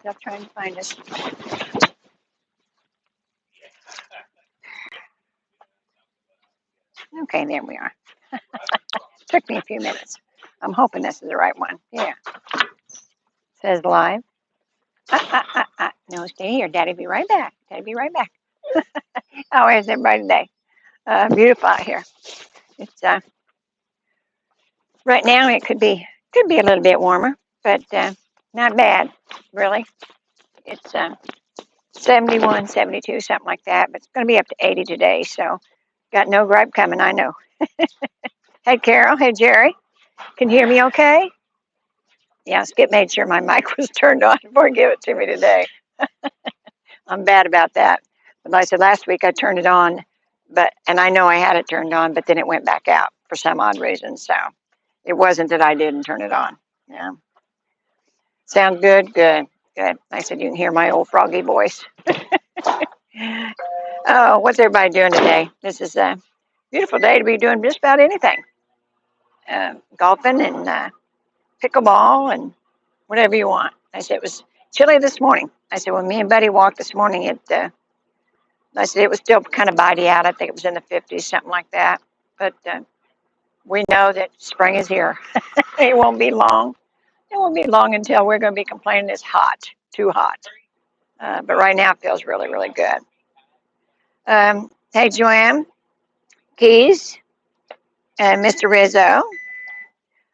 They'll try and find us. Okay, there we are. Took me a few minutes. I'm hoping this is the right one. Yeah. Says live. No, stay here. Daddy be right back. Daddy be right back. How is everybody today? Beautiful out here. It's right now it could be a little bit warmer, but not bad, really. It's 71, 72, something like that, but it's going to be up to 80 today, so got no gripe coming, I know. Hey, Carol. Hey, Jerry. Can you hear me okay? Yeah, Skip made sure my mic was turned on before he gave it to me today. I'm bad about that. But like I said, last week I turned it on, and I know I had it turned on, but then it went back out for some odd reason, so it wasn't that I didn't turn it on. Yeah. Sound good? Good. Good. I said you can hear my old froggy voice. Oh, what's everybody doing today? This is a beautiful day to be doing just about anything. Golfing and pickleball and whatever you want. I said it was chilly this morning. I said when me and Buddy walked this morning, I said it was still kind of bitey out. I think it was in the 50s, something like that. But we know that spring is here. It won't be long. It won't be long until we're going to be complaining it's hot, too hot. But right now it feels really, really good. Hey, Joanne, Keys, and Mr. Rizzo.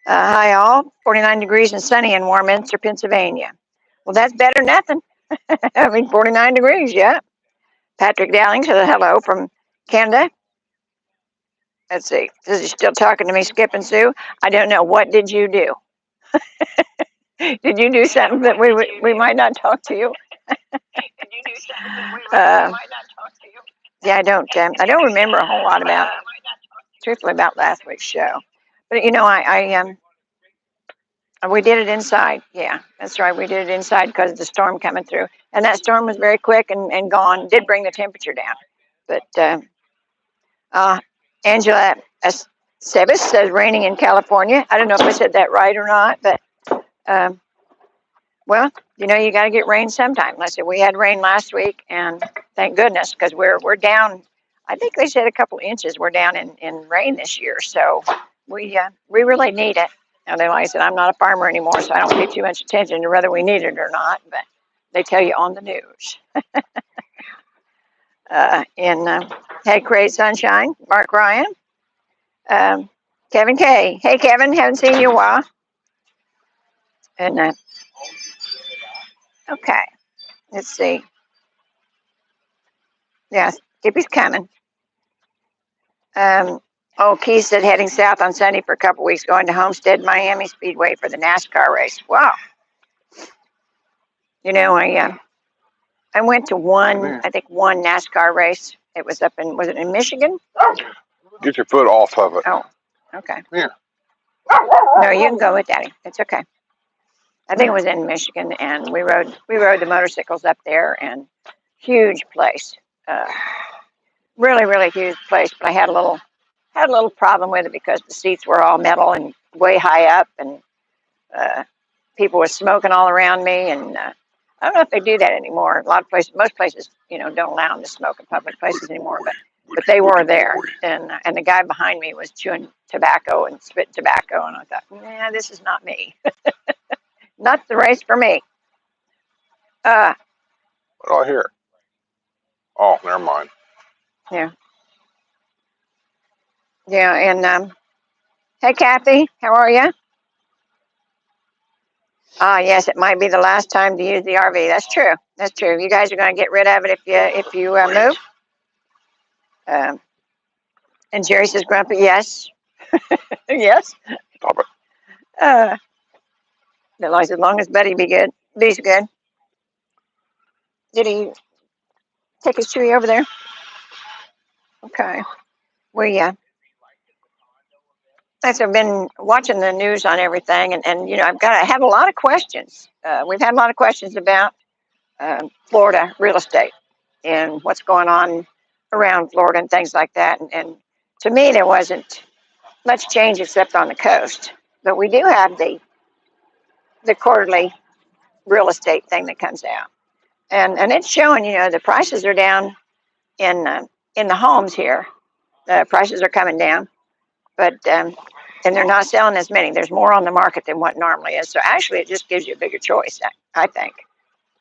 Hi, all. 49 degrees and sunny in Warminster, Pennsylvania. Well, that's better than nothing. I mean, 49 degrees, yeah. Patrick Dowling says hello from Canada. Let's see. Is he still talking to me, Skip and Sue? I don't know. What did you do? Did you do something that we might not talk to you? Yeah, I don't remember a whole lot about, truthfully, about last week's show. But you know, we did it inside. Yeah, that's right. We did it inside because of the storm coming through, and that storm was very quick and gone. Did bring the temperature down, but Angela Sebas says raining in California. I don't know if I said that right or not, but well, you know, you got to get rain sometime. Let's say we had rain last week, and thank goodness, because we're down. I think they said a couple inches. We're down in rain this year, so we really need it. And then, like I said, I'm not a farmer anymore, so I don't pay too much attention to whether we need it or not. But they tell you on the news. Hey, Great Sunshine, Mark Ryan, Kevin K. Hey, Kevin, haven't seen you in a while. And okay, let's see. Yeah, Skippy's coming. Keith said heading south on Sunday for a couple weeks, going to Homestead, Miami Speedway for the NASCAR race. Wow. You know, I went to one NASCAR race. It was was it in Michigan? Get your foot off of it. Oh, okay. Yeah. No, you can go with Daddy. It's okay. I think it was in Michigan, and we rode the motorcycles up there, and huge place. Really, really huge place. But I had a little problem with it because the seats were all metal and way high up, and people were smoking all around me. And I don't know if they do that anymore. A lot of places, most places, you know, don't allow them to smoke in public places anymore. But they were there, and the guy behind me was chewing tobacco and spitting tobacco, and I thought, nah, this is not me. Not the race for me. What do I hear? Oh, never mind. Yeah. Yeah, and hey, Kathy, how are you? Yes, it might be the last time to use the RV. That's true. That's true. You guys are going to get rid of it if you move. And Jerry says, Grumpy, yes. Yes. Stop it. As long as Buddy B's good. Did he take his Chewy over there? Okay. I've been watching the news on everything, and you know, I have a lot of questions. We've had a lot of questions about Florida real estate and what's going on around Florida and things like that. And to me, there wasn't much change except on the coast. But we do have the quarterly real estate thing that comes out, and it's showing. The prices are down in the homes here. The prices are coming down, but and they're not selling as many. There's more on the market than what normally is. So actually, it just gives you a bigger choice. I think.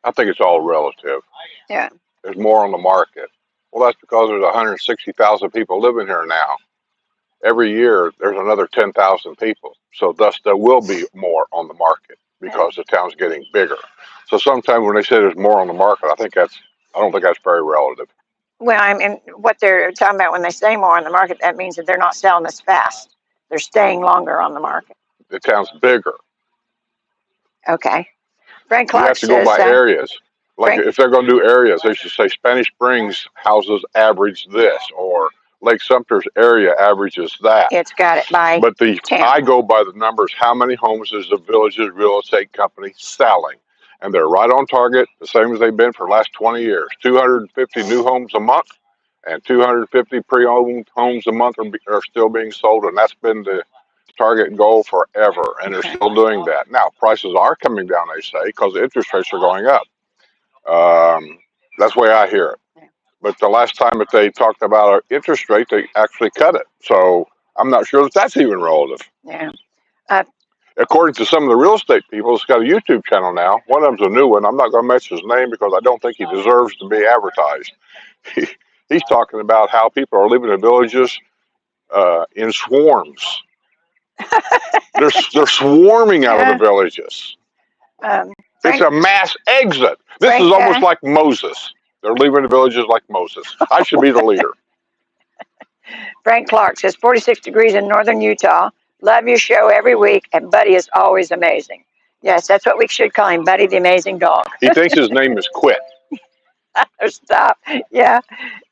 I think it's all relative. Yeah. There's more on the market. Well, that's because there's 160,000 people living here now. Every year, there's another 10,000 people. So thus, there will be more on the market because the town's getting bigger. So sometimes when they say there's more on the market, I don't think that's very relative. Well, I mean, what they're talking about when they say more on the market, that means that they're not selling as fast. They're staying longer on the market. The town's bigger. Okay. Frank You Clark have to go says, by areas. Like Frank, if they're going to do areas, they should say Spanish Springs houses average this, or Lake Sumter's area averages that. it's got it by But town. I go by the numbers. How many homes is the village's real estate company selling? And they're right on target, the same as they've been for the last 20 years. 250 new homes a month and 250 pre-owned homes a month are still being sold, and that's been the target goal forever, and they're still doing that. Now, prices are coming down, they say, because the interest rates are going up. That's the way I hear it. But the last time that they talked about our interest rate, they actually cut it. So I'm not sure that that's even relative. Yeah. According to some of the real estate people, it's got a YouTube channel now. One of them's a new one. I'm not going to mention his name because I don't think he deserves to be advertised. He's talking about how people are living in villages in swarms. They're swarming out of the villages. It's a mass exit. This is almost like Moses. They're leaving the villages like Moses. I should be the leader. Frank Clark says 46 degrees in northern Utah. Love your show every week, and Buddy is always amazing. Yes, that's what we should call him, Buddy the Amazing Dog. He thinks his name is Quit. Or Stop. Yeah.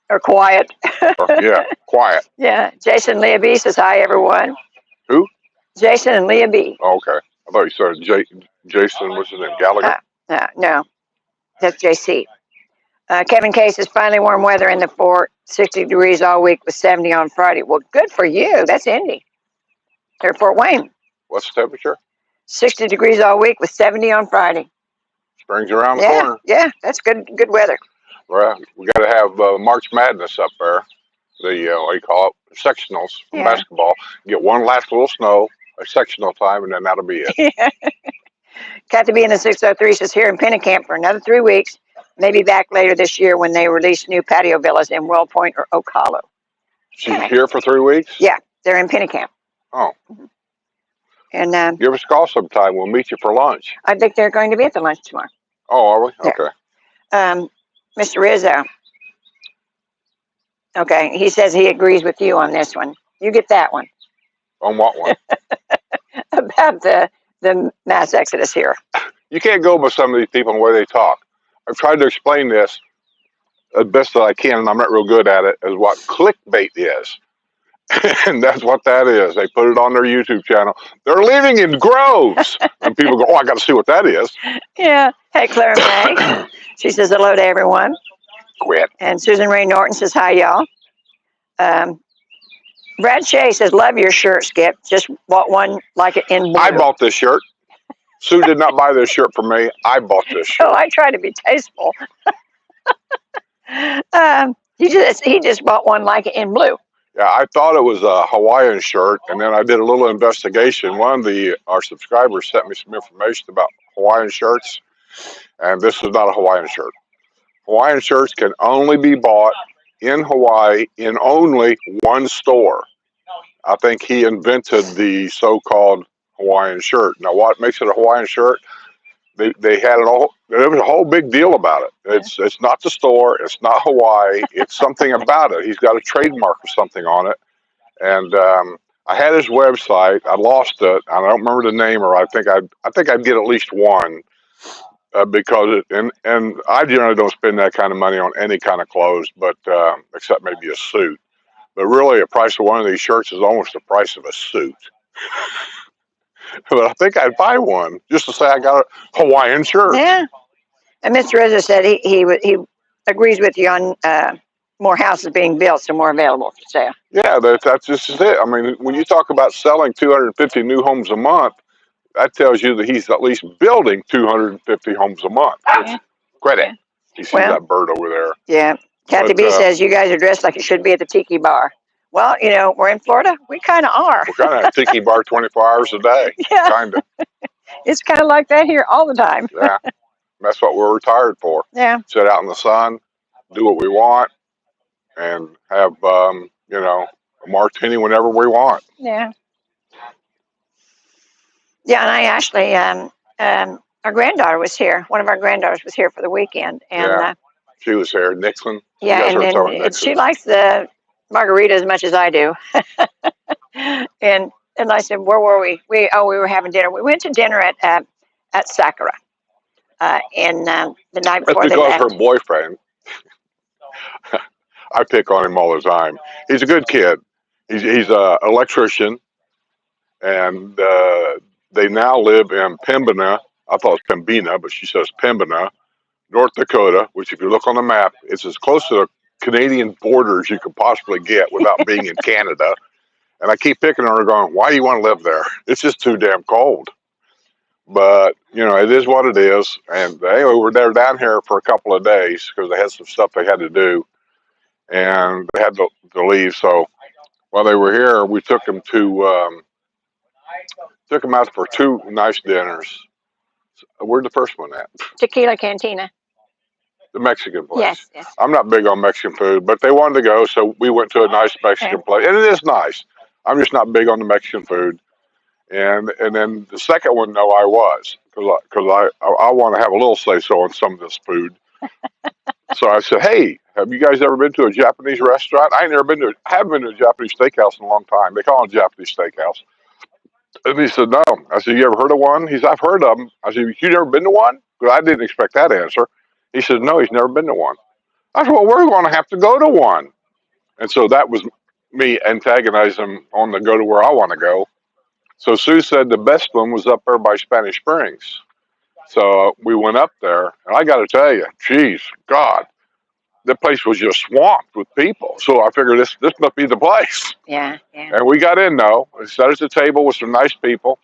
Or Quiet. Yeah, Quiet. Yeah. Jason Leah B says, hi, everyone. Who? Jason and Leah B. Oh, okay. I thought you said Jason, what's his name, Gallagher? No, that's JC. Kevin K says, finally warm weather in the fort, 60 degrees all week with 70 on Friday. Well, good for you. That's Indy. Or Fort Wayne. What's the temperature? 60 degrees all week with 70 on Friday. Spring's around the corner. Yeah, that's good weather. Well, we got to have March Madness up there. The, what do you call it, sectionals from basketball. Get one last little snow, a sectional time, and then that'll be it. Kathy B in the 603 says, here in Pennicamp for another 3 weeks. Maybe back later this year when they release new patio villas in Well Point or Oak Hollow. She's here for 3 weeks? Yeah, they're in Pennicamp. Oh. And give us a call sometime. We'll meet you for lunch. I think they're going to be at the lunch tomorrow. Oh, are we? Okay. Mr. Rizzo. Okay, he says he agrees with you on this one. You get that one. On what one? About the mass exodus here. You can't go by some of these people and the way they talk. I've tried to explain this as best that I can, and I'm not real good at it, is what clickbait is. And that's what that is. They put it on their YouTube channel. They're living in groves. And people go, oh, I got to see what that is. Yeah. Hey, Clara May. She says hello to everyone. Quit. And Susan Ray Norton says, hi, y'all. Brad Shea says, love your shirt, Skip. Just bought one like it in blue. I bought this shirt. Sue did not buy this shirt for me. I bought this shirt. Oh, I try to be tasteful. He just bought one like it in blue. Yeah, I thought it was a Hawaiian shirt, and then I did a little investigation. One of our subscribers sent me some information about Hawaiian shirts, and this is not a Hawaiian shirt. Hawaiian shirts can only be bought in Hawaii in only one store. I think he invented the so-called Hawaiian shirt. Now, what makes it a Hawaiian shirt? They had it all. There was a whole big deal about it. It's not the store. It's not Hawaii. It's something about it. He's got a trademark or something on it. And I had his website. I lost it. I don't remember the name, or I think I'd get at least one because and I generally don't spend that kind of money on any kind of clothes, but except maybe a suit. But really, the price of one of these shirts is almost the price of a suit. But I think I'd buy one just to say I got a Hawaiian shirt. Yeah. And Mr. Rizzo said he agrees with you on more houses being built, so more available for sale. Yeah, that's just it. I mean, when you talk about selling 250 new homes a month, that tells you that he's at least building 250 homes a month. Yeah. Credit. Yeah. You see Well, that bird over there. yeah. Kathy But B says you guys are dressed like you should be at the tiki bar. Well, you know, we're in Florida. We kind of are. we're kind of a tiki bar 24 hours a day. Yeah. Kind of. It's kind of like that here all the time. Yeah. That's what we're retired for. Yeah. Sit out in the sun, do what we want, and have, you know, a martini whenever we want. Yeah. Yeah, and I actually, our granddaughter was here. One of our granddaughters was here for the weekend, and Yeah. She was here. Nixon. You yeah, guys and heard then talking Nixon. she likes the margarita as much as I do. and I said, where were we? We were having dinner. We went to dinner at Sakura, and the night That's before they because her left. boyfriend, I pick on him all the time. He's a good kid. He's a electrician, and they now live in Pembina. I thought it was Pembina, but she says Pembina, North Dakota, which if you look on the map, it's as close to the Canadian border as you could possibly get without being in Canada. And I keep picking on her going, why do you want to live there? It's just too damn cold. But, you know, it is what it is. And they were there down here for a couple of days because they had some stuff they had to do. And they had to leave. So while they were here, we took them out for two nice dinners. Where'd the first one at? Tequila Cantina. The Mexican place. Yes, yes. I'm not big on Mexican food, but they wanted to go, so we went to a nice Mexican place. And it is nice. I'm just not big on the Mexican food. And then the second one, no, I was, because I want to have a little say-so on some of this food. So I said, hey, have you guys ever been to a Japanese restaurant? I haven't been to a Japanese steakhouse in a long time. They call it a Japanese steakhouse. And he said, no. I said, you ever heard of one? He said, I've heard of them. I said, you never been to one? Because I didn't expect that answer. He said, no, he's never been to one. I said, well, we're going to have to go to one. And so that was me antagonizing him on the go to where I want to go. So Sue said the best one was up there by Spanish Springs. So we went up there, and I got to tell you, geez, God, the place was just swamped with people. So I figured this must be the place. Yeah, yeah. And we got in, though. We sat at the table with some nice people.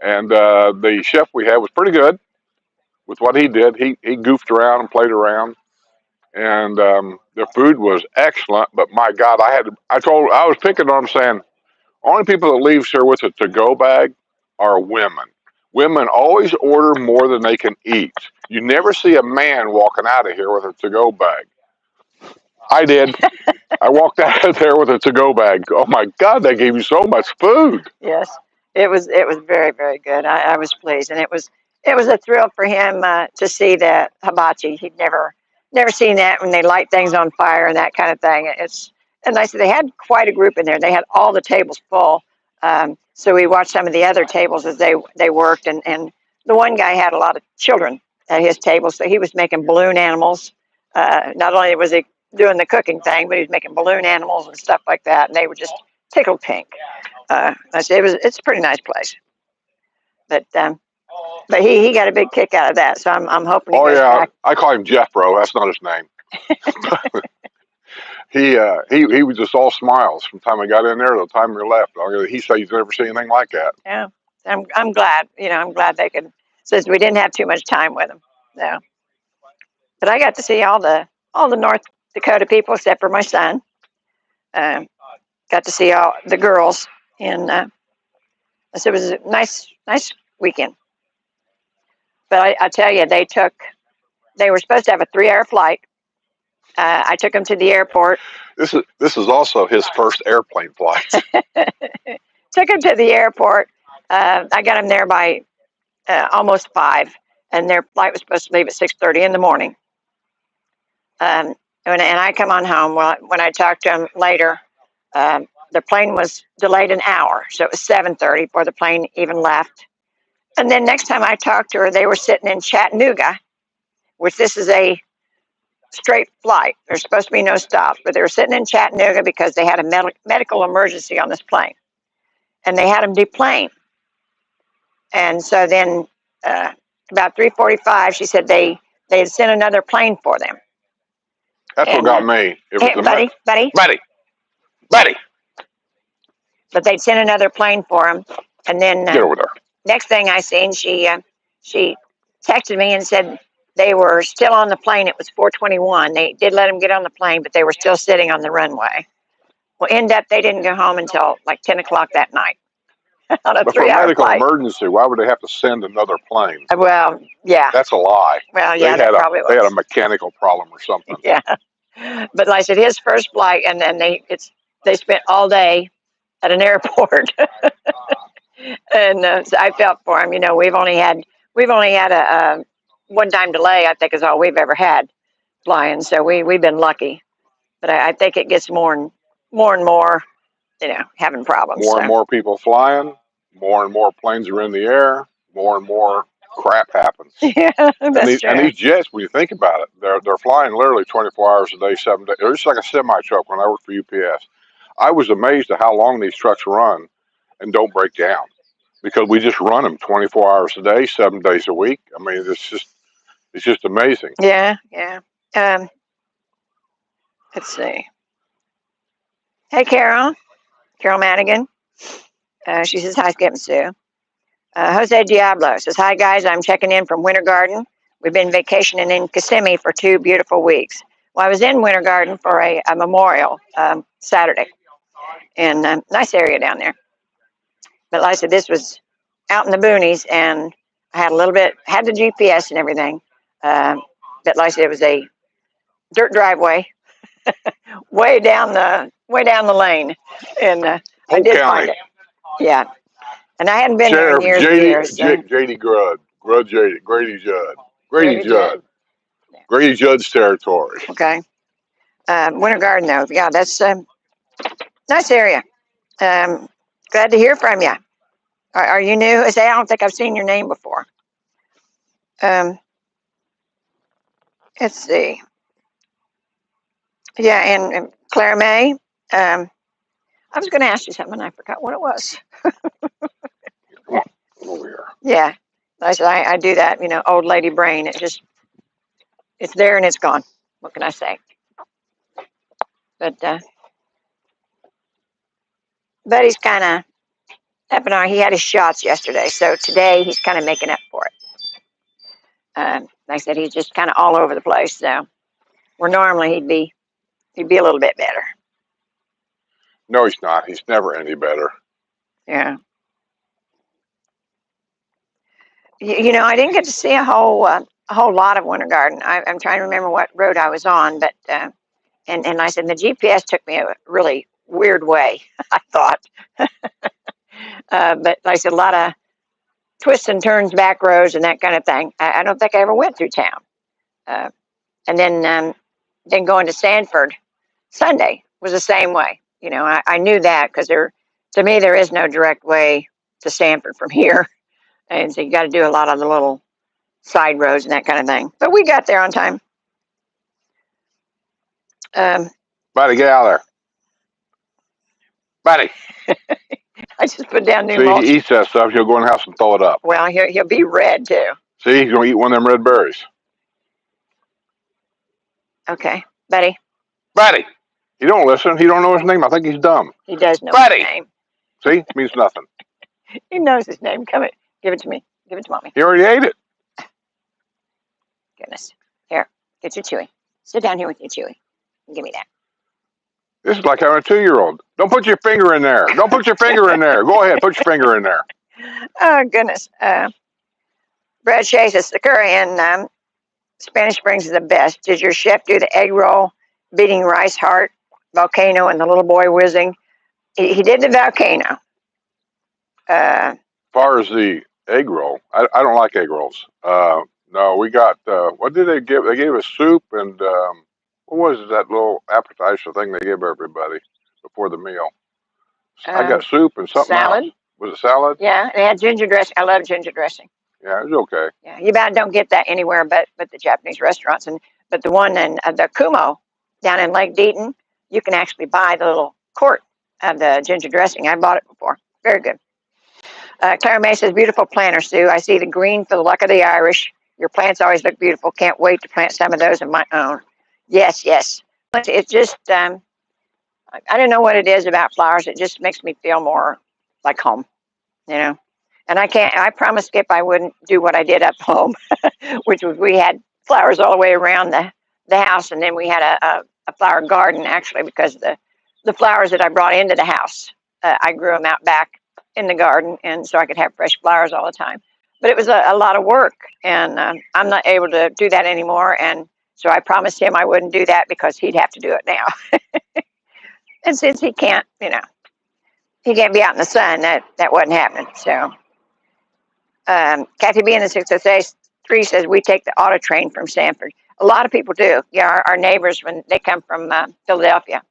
And the chef we had was pretty good with what he did. He goofed around and played around. And the food was excellent. But my God, I was picking on him saying, only people that leaves here with a to-go bag are women. Women always order more than they can eat. You never see a man walking out of here with a to-go bag. I did. I walked out of there with a to-go bag. Oh my God, they gave you so much food. Yes, it was very, very good. I was pleased, and it was a thrill for him to see the hibachi. He'd never seen that when they light things on fire and that kind of thing. And I said they had quite a group in there. They had all the tables full. So we watched some of the other tables as they worked, and the one guy had a lot of children at his table, so he was making balloon animals. Not only was he doing the cooking thing, but he was making balloon animals and stuff like that, and they were just tickled pink. I said it's a pretty nice place, but he got a big kick out of that. So I'm hoping he goes back. I call him Jeffro. That's not his name. He was just all smiles from the time I got in there to the time we left. He said he's never seen anything like that. Yeah, I'm glad. You know, I'm glad they could. Since we didn't have too much time with them. So, but I got to see all the North Dakota people except for my son. Got to see all the girls, and so it was a nice weekend. But I tell you, they were supposed to have a 3-hour flight. I took them to the airport. This is also his first airplane flight. Took him to the airport. I got him there by almost 5, and their flight was supposed to leave at 6:30 in the morning. And I come on home. Well, when I talked to him later, the plane was delayed an hour, so it was 7:30 before the plane even left. And then next time I talked to her, they were sitting in Chattanooga, which this is a straight flight. There's supposed to be no stops, but they were sitting in Chattanooga because they had a medical emergency on this plane, and they had them deplane. And so then about 3:45, she said they had sent another plane for them. That's what got me. It was buddy. But they'd sent another plane for them, and then get over there. next thing I seen, she texted me and said they were still on the plane. It was 4:21. They did let them get on the plane, but they were still sitting on the runway. Well, end up they didn't go home until like 10 o'clock that night on a But for a 3-hour medical flight. emergency, why would they have to send another plane? Well, yeah. That's a lie. Well, yeah, that probably They had a was. mechanical problem or something. Yeah. But like I said, his first flight, and then they spent all day at an airport, and so I felt for him. You know, we've only had a one-time delay. I think is all we've ever had flying, so we've been lucky. But I think it gets more and more, you know, having problems. More So. and more people flying, more and more planes are in the air, more and more crap happens. Yeah, that's And true. these jets, when you think about it, they're flying literally 24 hours a day, 7 days. It was just like a semi truck when I worked for UPS. I was amazed at how long these trucks run and don't break down because we just run them 24 hours a day, 7 days a week. I mean, it's just amazing. Yeah, yeah. Let's see. Hey, Carol Madigan. She says hi, Skip and Sue. Jose Diablo says, hi guys, I'm checking in from Winter Garden. We've been vacationing in Kissimmee for 2 beautiful weeks. Well, I was in Winter Garden for a memorial Saturday, and nice area down there. But like I said, this was out in the boonies, and I had had the GPS and everything. But like I said, it was a dirt driveway way down the lane, and I did find it. Yeah. And I hadn't been there in Sheriff years. J.D. Grady Judd. Grady Judd. Yeah. Grady Judd's territory. Okay. Winter Garden, though. Yeah, that's nice area. Glad to hear from you. Are you new? I don't think I've seen your name before. Let's see. Yeah, and Clara May. I was going to ask you something, and I forgot what it was. Over here. Yeah. I do that, you know, old lady brain. It's there and it's gone. What can I say? But he's kind of up and on. He had his shots yesterday, so today he's kind of making up for it. Like I said, he's just kind of all over the place. So where normally he'd be a little bit better. No, he's not. He's never any better. Yeah. You know, I didn't get to see a whole lot of Winter Garden. I'm trying to remember what road I was on, but and like I said, the GPS took me a really weird way. I thought, but like I said, a lot of twists and turns, back roads, and that kind of thing. I don't think I ever went through town. And then going to Sanford Sunday was the same way. You know, I knew that because to me there is no direct way to Sanford from here, and so you got to do a lot of the little side roads and that kind of thing. But we got there on time. Buddy, get out of there. Buddy. I just put down new See, mulch. he eats that stuff. He'll go in the house and throw it up. Well, he'll be red too. See, he's going to eat one of them red berries. Okay, buddy. Buddy. He don't listen. He don't know his name. I think he's dumb. He does know Buddy. his name. See, means nothing. He knows his name. Come here. Give it to me. Give it to mommy. He already ate it. Goodness. Here, get your Chewy. Sit down here with your Chewy. Give me that. This is like having a 2-year-old. Don't put your finger in there. Don't put your finger in there. Go ahead, put your finger in there. Oh, goodness. Brad Shea says the curry in Spanish Springs is the best. Did your chef do the egg roll, beating rice heart, volcano, and the little boy whizzing? He did the volcano. As far as the egg roll, I don't like egg rolls. No, we got, what did they give? They gave us soup and, what was that little appetizer thing they give everybody before the meal? I got soup and something salad. else. Was it salad? Yeah, they had ginger dressing. I love ginger dressing. Yeah, it was okay. Yeah, you about don't get that anywhere but the Japanese restaurants. But the one in the Kumo down in Lake Deaton, you can actually buy the little quart of the ginger dressing. I bought it before. Very good. Clara May says, beautiful planter, Sue. I see the green for the luck of the Irish. Your plants always look beautiful. Can't wait to plant some of those of my own. Yes. It's just, I don't know what it is about flowers. It just makes me feel more like home, you know. And I promised Skip I wouldn't do what I did up home, which was we had flowers all the way around the house, and then we had a flower garden actually because the flowers that I brought into the house, I grew them out back in the garden, and so I could have fresh flowers all the time. But it was a lot of work, and I'm not able to do that anymore. And so I promised him I wouldn't do that because he'd have to do it now. And since he can't, he can't be out in the sun, that wasn't happening. So Kathy B in the 603 says we take the auto train from Sanford. A lot of people do. Yeah, our neighbors when they come from Philadelphia,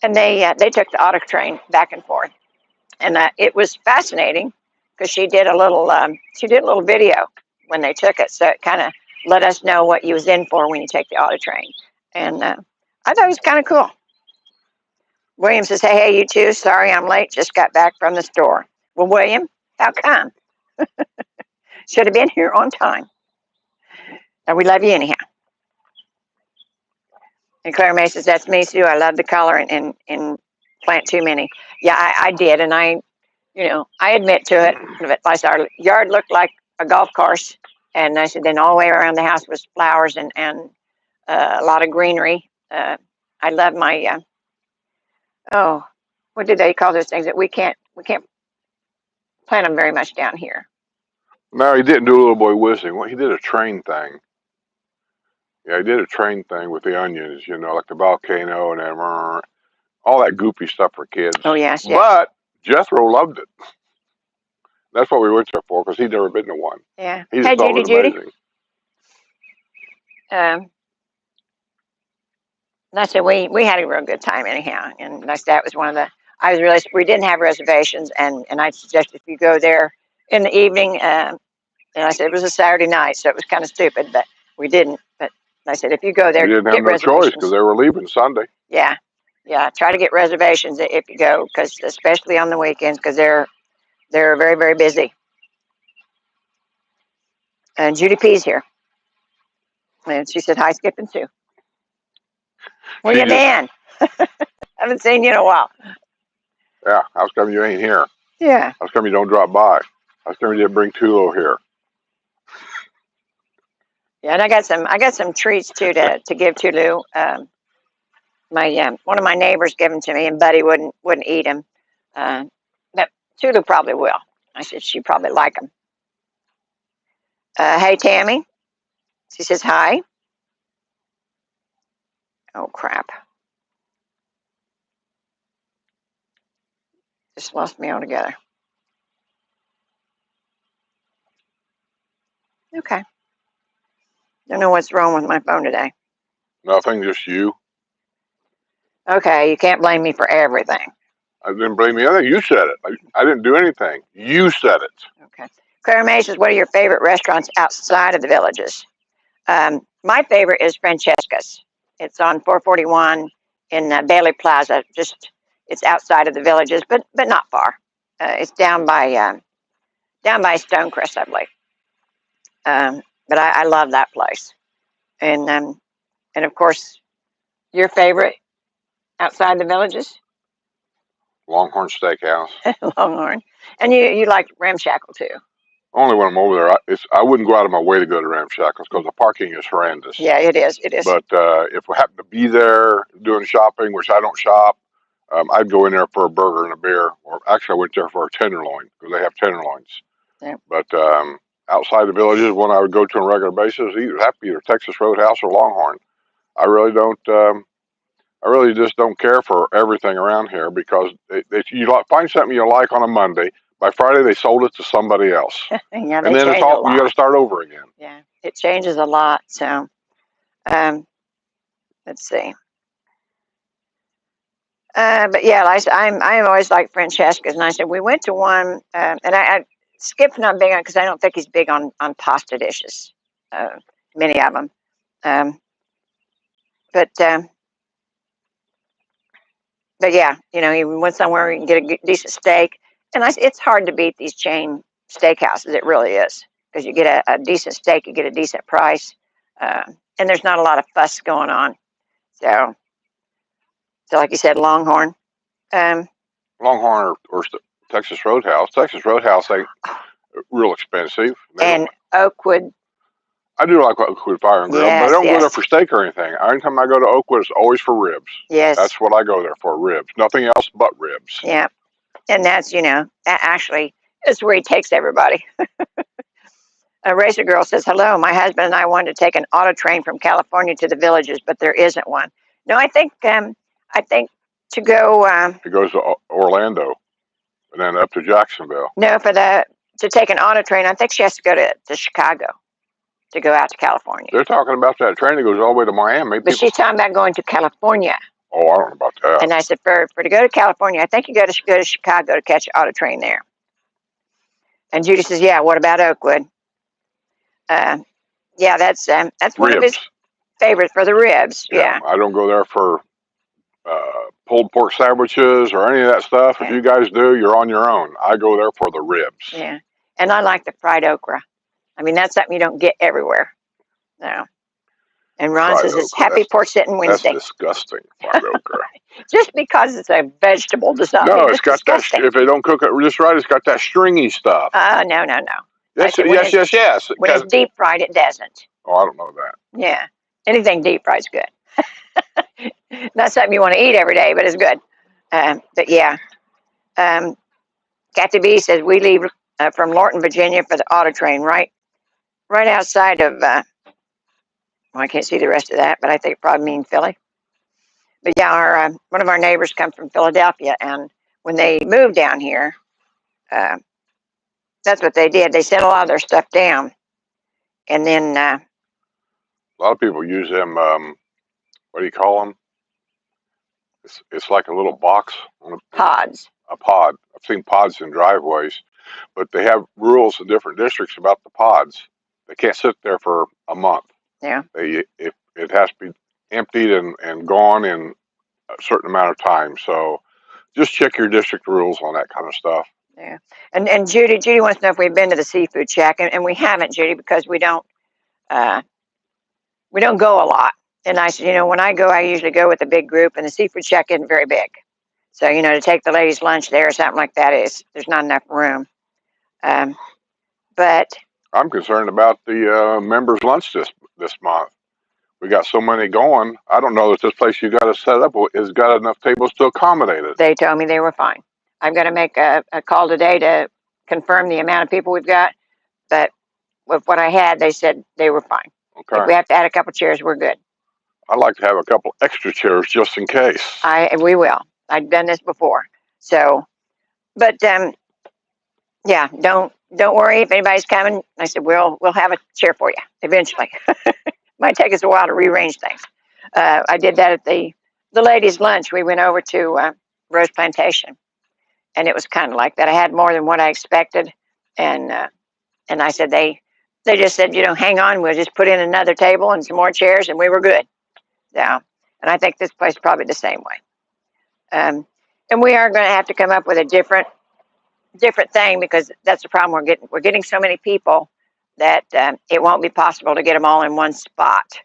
and they took the auto train back and forth, and it was fascinating because she did a little video when they took it, so it kind of let us know what you was in for when you take the auto train, and I thought it was kind of cool. William says, hey, you two, sorry I'm late, just got back from the store. Well, William, how come? Should have been here on time. And we love you anyhow. And Claire May says, that's me, Sue. I love the color and plant too many. Yeah, I did. And I admit to it. Like our yard looked like a golf course. And I said, then all the way around the house was flowers and a lot of greenery. I love my, what do they call those things that we can't plant them very much down here? No, he didn't do a little boy whistling. Well, he did a train thing. Yeah, he did a train thing with the onions, like the volcano and then all that goopy stuff for kids. Oh, yes. But Jethro loved it. That's what we went there for, because he'd never been to one. Yeah. He just thought it was amazing. And I said we had a real good time anyhow, and that was one of the. I was realized we didn't have reservations, and I suggested if you go there in the evening, and I said it was a Saturday night, so it was kind of stupid, but we didn't. But I said if you go there, we didn't have no choice because they were leaving Sunday. Yeah, try to get reservations if you go, because especially on the weekends, because they're very, very busy. And Judy P's here, and she said hi, Skip and Sue. Where you been? Haven't seen you in a while. Yeah, how's come you ain't here? Yeah. How's come you don't drop by? How's come you didn't bring Tulo here? Yeah, and I got some treats too to give Tulu. One of my neighbors gave them to me, and Buddy wouldn't eat them. But Tulu probably will. I said she probably like them. Hey Tammy, she says hi. Oh crap! Just lost me altogether. Okay. Don't know what's wrong with my phone today. Nothing, just you. Okay, you can't blame me for everything. I didn't blame you. I think you said it. I didn't do anything. You said it. Okay. Claire May says, what are your favorite restaurants outside of the villages? My favorite is Francesca's. It's on 441 in Bailey Plaza. It's outside of the villages, but not far. It's down by Stonecrest, I believe. But I love that place. And of course, your favorite outside the villages? Longhorn Steakhouse. Longhorn. And you like Ramshackle too? Only when I'm over there. I wouldn't go out of my way to go to Ramshackles because the parking is horrendous. Yeah, it is. It is. But if we happen to be there doing shopping, which I don't shop, I'd go in there for a burger and a beer. Or actually, I went there for a tenderloin because they have tenderloins. Yeah. But outside the villages, one I would go to on a regular basis, it'd have to be either Texas Roadhouse or Longhorn. I really don't. I really just don't care for everything around here because you find something you like on a Monday. By Friday, they sold it to somebody else. Yeah, and then you got to start over again. Yeah, it changes a lot. So, let's see. But yeah, I'm always like Francesca's, and I said we went to one, and I Skip's not big on because I don't think he's big on pasta dishes, many of them. But yeah, he went somewhere where you can get a decent steak, and it's hard to beat these chain steakhouses. It really is, because you get a decent steak, you get a decent price, and there's not a lot of fuss going on. So like you said, Longhorn. Longhorn or Texas Roadhouse. Texas Roadhouse, real expensive. And Oakwood, I do like Oakwood Fire and Grill, but I yes, don't go there yes, for steak or anything. Anytime I go to Oakwood, it's always for ribs. yes, That's what I go there for, ribs. Nothing else but ribs. yeah. And that's, that actually is where he takes everybody. A racer girl says, hello, my husband and I wanted to take an auto train from California to the Villages, but there isn't one. No, I think to go, It goes to Orlando and then up to Jacksonville. no, to take an auto train, I think she has to go to Chicago to go out to California. They're talking about that train that goes all the way to Miami. But she's talking about going to California. Oh, I don't know about that. And I said, for to go to California, I think you got to go to Chicago to catch an auto train there. And Judy says, yeah, what about Oakwood? Yeah, that's one of his favorites for the ribs. Yeah. I don't go there for pulled pork sandwiches or any of that stuff. Yeah. If you guys do, you're on your own. I go there for the ribs. Yeah. And I like the fried okra. I mean, that's something you don't get everywhere. No. And Ron Fried says it's okra, Happy Porch Settin Wednesday. That's disgusting, fried okra. Just because it's a vegetable does not No, mean it's got disgusting. that. If they don't cook it just right, it's got that stringy stuff. No. Yes. When it's deep fried, it doesn't. Oh, I don't know that. Yeah. Anything deep fried is good. Not something you want to eat every day, but it's good. But yeah. Kathy B says we leave from Lorton, Virginia for the auto train, right outside of, I can't see the rest of that, but I think it probably means Philly. But yeah, one of our neighbors comes from Philadelphia, and when they moved down here, that's what they did. They sent a lot of their stuff down, and then a lot of people use them. What do you call them? It's like a little box. pods. A pod. I've seen pods in driveways, but they have rules in different districts about the pods. They can't sit there for a month. Yeah. It has to be emptied and gone in a certain amount of time. So just check your district rules on that kind of stuff. Yeah. And Judy wants to know if we've been to the seafood shack, and we haven't, Judy, because we don't go a lot. And I said, when I go, I usually go with a big group, and the seafood shack isn't very big. So, to take the ladies' lunch there or something like that there's not enough room. But I'm concerned about the members' lunch this month. We got so many going. I don't know that this place you got to set up has got enough tables to accommodate it. they told me they were fine. I'm going to make a call today to confirm the amount of people we've got. But with what I had, they said they were fine. Okay. If we have to add a couple chairs, we're good. I'd like to have a couple extra chairs just in case. We will. I've done this before. So, but yeah, don't worry if anybody's coming. I said we'll have a chair for you eventually. Might take us a while to rearrange things. I did that at the ladies' lunch. We went over to Rose Plantation, and it was kind of like that. I had more than what I expected, and I said they just said, hang on, we'll just put in another table and some more chairs, and we were good. Yeah, and I think this place is probably the same way. And we are going to have to come up with a different thing, because that's the problem we're getting so many people that it won't be possible to get them all in one spot.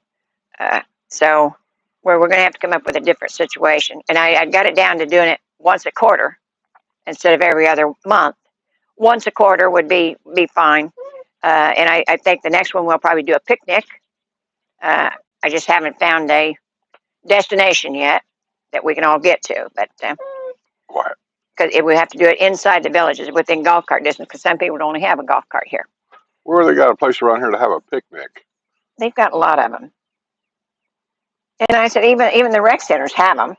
So we're going to have to come up with a different situation. And I got it down to doing it once a quarter instead of every other month. Once a quarter would be fine. And I think the next one we'll probably do a picnic. I just haven't found a destination yet that we can all get to. But What? because we have to do it inside the villages within golf cart distance, because some people only have a golf cart here. Where they got a place around here to have a picnic? They've got a lot of them. And I said, even the rec centers have them.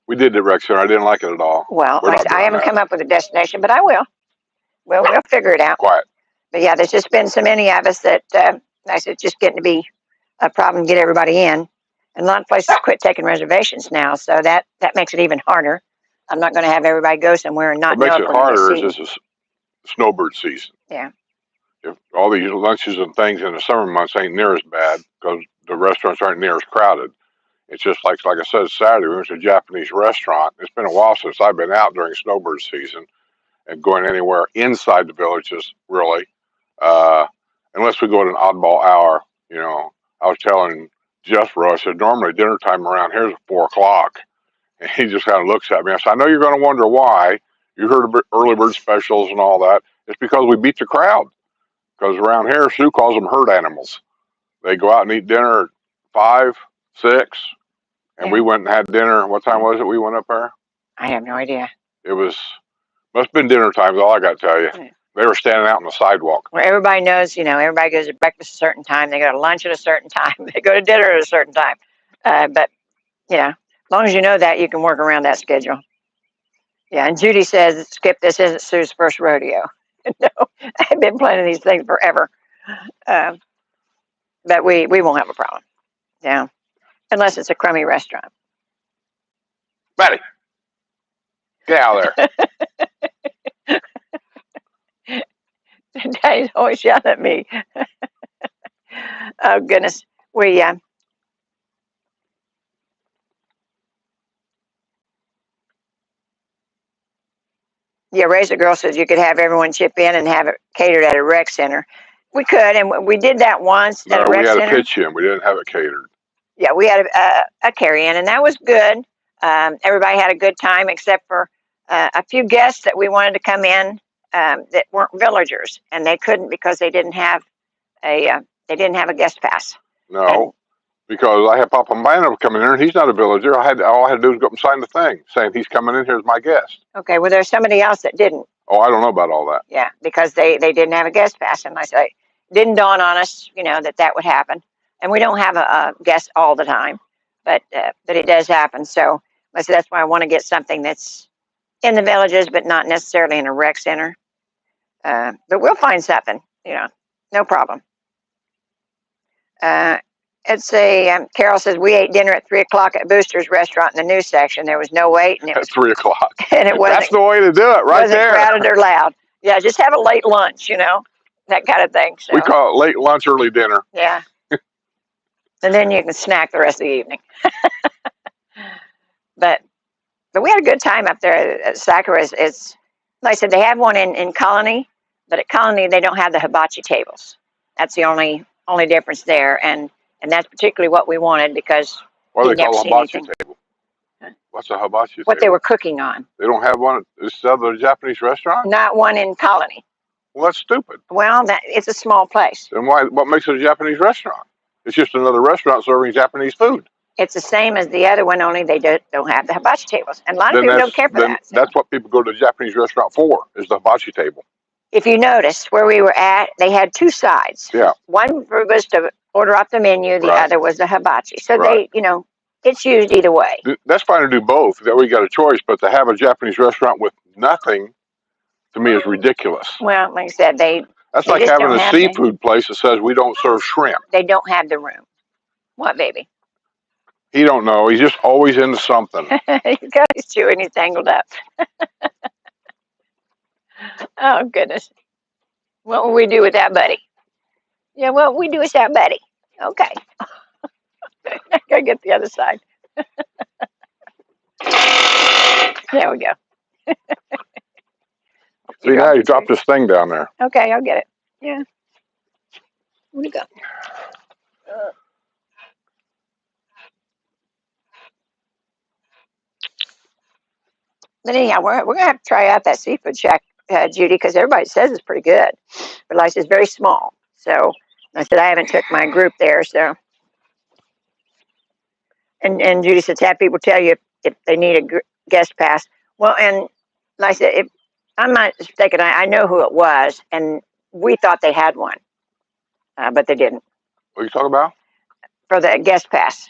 We did the rec center. I didn't like it at all. Well, I haven't come up with a destination, but I will. We'll figure it out. Quiet. But yeah, there's just been so many of us that I said it's just getting to be a problem to get everybody in. And a lot of places quit taking reservations now, so that makes it even harder. I'm not going to have everybody go somewhere and not know. What makes it harder is this is snowbird season. Yeah. If all these lunches and things in the summer months ain't near as bad because the restaurants aren't near as crowded. It's just like I said, Saturday we went to a Japanese restaurant. It's been a while since I've been out during snowbird season and going anywhere inside the villages, really, unless we go at an oddball hour. I was telling Jethro, I said, normally dinner time around here is 4 o'clock. And he just kind of looks at me. I said, I know you're going to wonder why. You heard of early bird specials and all that. It's because we beat the crowd. Because around here, Sue calls them herd animals. They go out and eat dinner at 5, 6, and we went and had dinner. What time was it we went up there? I have no idea. It was, must have been dinner time, is all I got to tell you. Yeah. They were standing out on the sidewalk. Well, everybody knows, everybody goes to breakfast at a certain time. They go to lunch at a certain time. They go to dinner at a certain time. But, as long as you know that, you can work around that schedule. Yeah, and Judy says, Skip, this isn't Sue's first rodeo. No, I've been planning these things forever. But we won't have a problem. Yeah, unless it's a crummy restaurant. Betty, get out of there. Daddy's always yelling at me. Oh, goodness. Razor Girl says you could have everyone chip in and have it catered at a rec center. We could, and we did that once at a rec center. We had a pitch in. We didn't have it catered. Yeah, we had a carry-in, and that was good. Everybody had a good time, except for a few guests that we wanted to come in that weren't villagers, and they couldn't because they didn't have a guest pass. No, because I had Papa Mbano coming in, and he's not a villager. All I had to do was go up and sign the thing saying he's coming in here as my guest. Okay, well, there's somebody else that didn't. Oh, I don't know about all that. Yeah, because they didn't have a guest pass, and I said, didn't dawn on us, that would happen. And we don't have a guest all the time, but it does happen. So I said that's why I want to get something that's in the villages, but not necessarily in a rec center. But we'll find something, no problem. Carol says we ate dinner at 3:00 at Booster's restaurant in the news section. There was no wait, and it was at 3:00. And it wasn't. That's the way to do it, right there. Wasn't crowded or loud. Yeah, just have a late lunch, that kind of thing. So. We call it late lunch, early dinner. Yeah. And then you can snack the rest of the evening. But we had a good time up there at Sakura. It's like I said, they have one in Colony, but at Colony they don't have the hibachi tables. That's the only difference there, and that's particularly what we wanted because what do they call a hibachi table? Huh? What's a hibachi table? What they were cooking on. They don't have one at this other Japanese restaurant? Not one in Colony. Well, that's stupid. Well, it's a small place. Then what makes it a Japanese restaurant? It's just another restaurant serving Japanese food. It's the same as the other one, only they don't have the hibachi tables. And a lot of people don't care for that. So. That's what people go to the Japanese restaurant for, is the hibachi table. If you notice, where we were at, they had two sides. Yeah. One was to order off the menu, the other was the hibachi. So right. It's used either way. That's fine to do both. That way you got a choice, but to have a Japanese restaurant with nothing, to me, is ridiculous. Well, like I said, that's like having a seafood place that says we don't serve shrimp. They don't have the room. What, baby? He don't know. He's just always into something. He's got his chewing. He's tangled up. Oh, goodness. What will we do with that, buddy? Yeah, what we do with that, buddy? Okay. I gotta get the other side. There we go. See, now you dropped this thing down there. Okay, I'll get it. Yeah. Where'd it go? But anyhow, we're gonna have to try out that seafood shack, Judy, because everybody says it's pretty good. But like it's very small. So I said I haven't took my group there. So and Judy said have people tell you if they need a guest pass. Well, and like I said, if I'm not mistaken, I know who it was, and we thought they had one, but they didn't. What are you talking about? For the guest pass,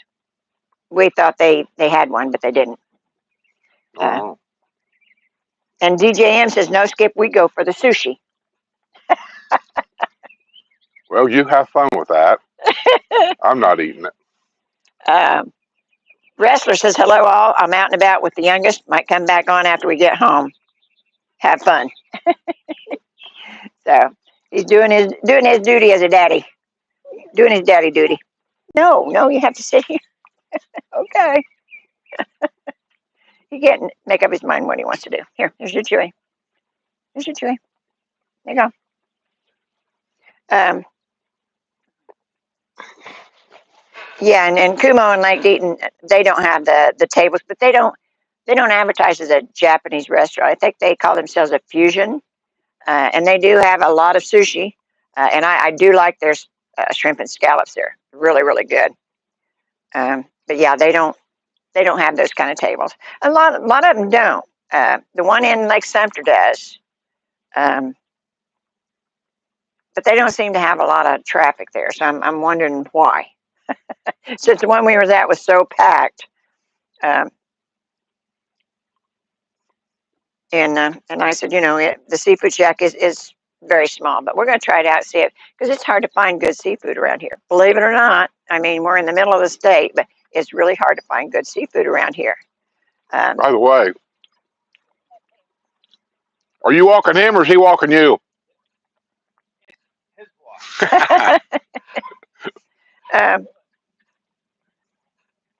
we thought they had one, but they didn't. And DJM says, no, Skip, we go for the sushi. Well, you have fun with that. I'm not eating it. Wrestler says, hello, all. I'm out and about with the youngest. Might come back on after we get home. Have fun. So he's doing his duty as a daddy. Doing his daddy duty. No, you have to sit here. Okay. He can't make up his mind what he wants to do. Here, here's your chewy. Here's your chewy. There you go. Yeah, and Kumo and Lake Deaton, they don't have the tables, but they don't advertise as a Japanese restaurant. I think they call themselves a fusion. And they do have a lot of sushi. And I do like their shrimp and scallops there. Really, really good. But yeah, they don't have those kind of tables. A lot of them don't. The one in Lake Sumter does. But they don't seem to have a lot of traffic there. So I'm wondering why. Since the one we were at was so packed. And I said, the seafood shack is very small, but we're going to try it out, see it, because it's hard to find good seafood around here. Believe it or not, I mean, we're in the middle of the state, but it's really hard to find good seafood around here. By the way, are you walking him or is he walking you?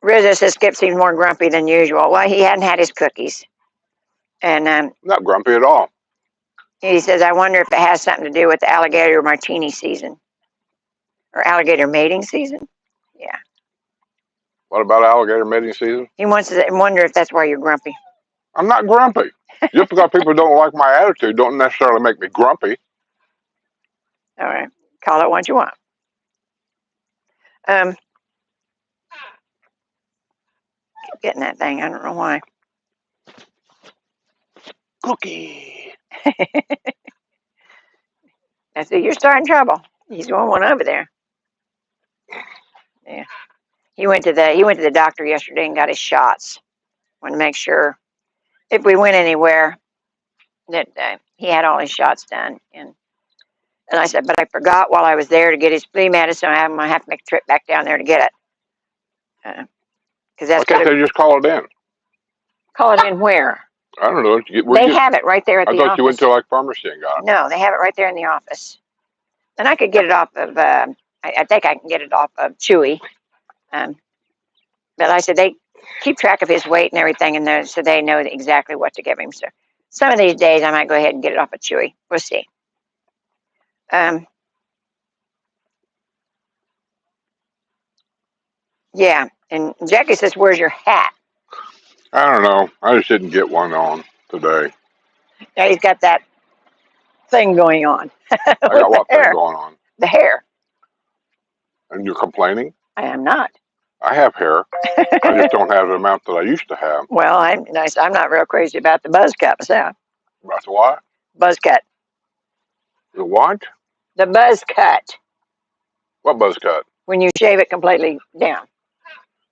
Rizzo says Skip seems more grumpy than usual. Well, he hadn't had his cookies. And Not grumpy at all. he says, I wonder if it has something to do with the alligator martini season or alligator mating season. Yeah. What about alligator mating season? He wants to wonder if that's why you're grumpy. I'm not grumpy. Just because people don't like my attitude don't necessarily make me grumpy. All right. Call it what you want. Keep getting that thing. I don't know why. Cookie. That's it. You're starting trouble. He's going one over there. Yeah. He went to the doctor yesterday and got his shots. Want to make sure if we went anywhere that he had all his shots done. And I said, but I forgot while I was there to get his flea medicine. I'm gonna have to make a trip back down there to get it. Because that's Why can't they just call it in? Call it in where? I don't know. They have it right there at the office. I thought you went to like pharmacy and got it. No, they have it right there in the office. And I could get it off of, I think I can get it off of Chewy. But I said, they keep track of his weight and everything, and so they know exactly what to give him. So some of these days I might go ahead and get it off of Chewy. We'll see. Yeah, and Jackie says, where's your hat? I don't know. I just didn't get one on today. Yeah, he's got that thing going on. I got what thing going on? The hair. And you're complaining? I am not. I have hair. I just don't have the amount that I used to have. Well, I'm not real crazy about the buzz cut myself. About the what? Buzz cut. The what? The buzz cut. What buzz cut? When you shave it completely down.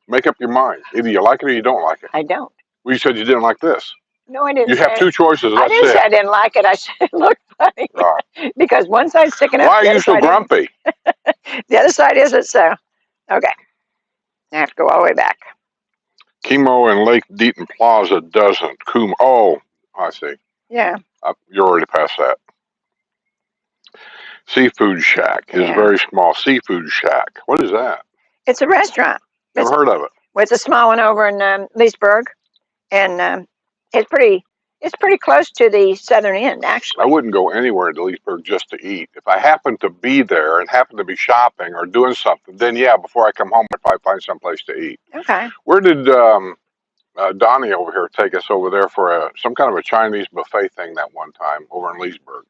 Make up your mind. Either you like it or you don't like it. I don't. Well, you said you didn't like this. No, I didn't. You have two choices. I didn't say I didn't like it. I said it looked funny. Right. Because one side's sticking up. Why are you so grumpy? The other side isn't, so. Okay. I have to go all the way back. Chemo and Lake Deaton Plaza doesn't. Oh, I see. Yeah. You're already past that. Seafood Shack is very small. Seafood Shack. What is that? It's a restaurant. Never heard of it. Well, it's a small one over in Leesburg, and it's pretty close to the southern end, actually. I wouldn't go anywhere in Leesburg just to eat. If I happen to be there and happen to be shopping or doing something, then yeah, before I come home, I'd probably find someplace to eat. Okay. Where did Donnie over here take us over there for some kind of a Chinese buffet thing that one time over in Leesburg?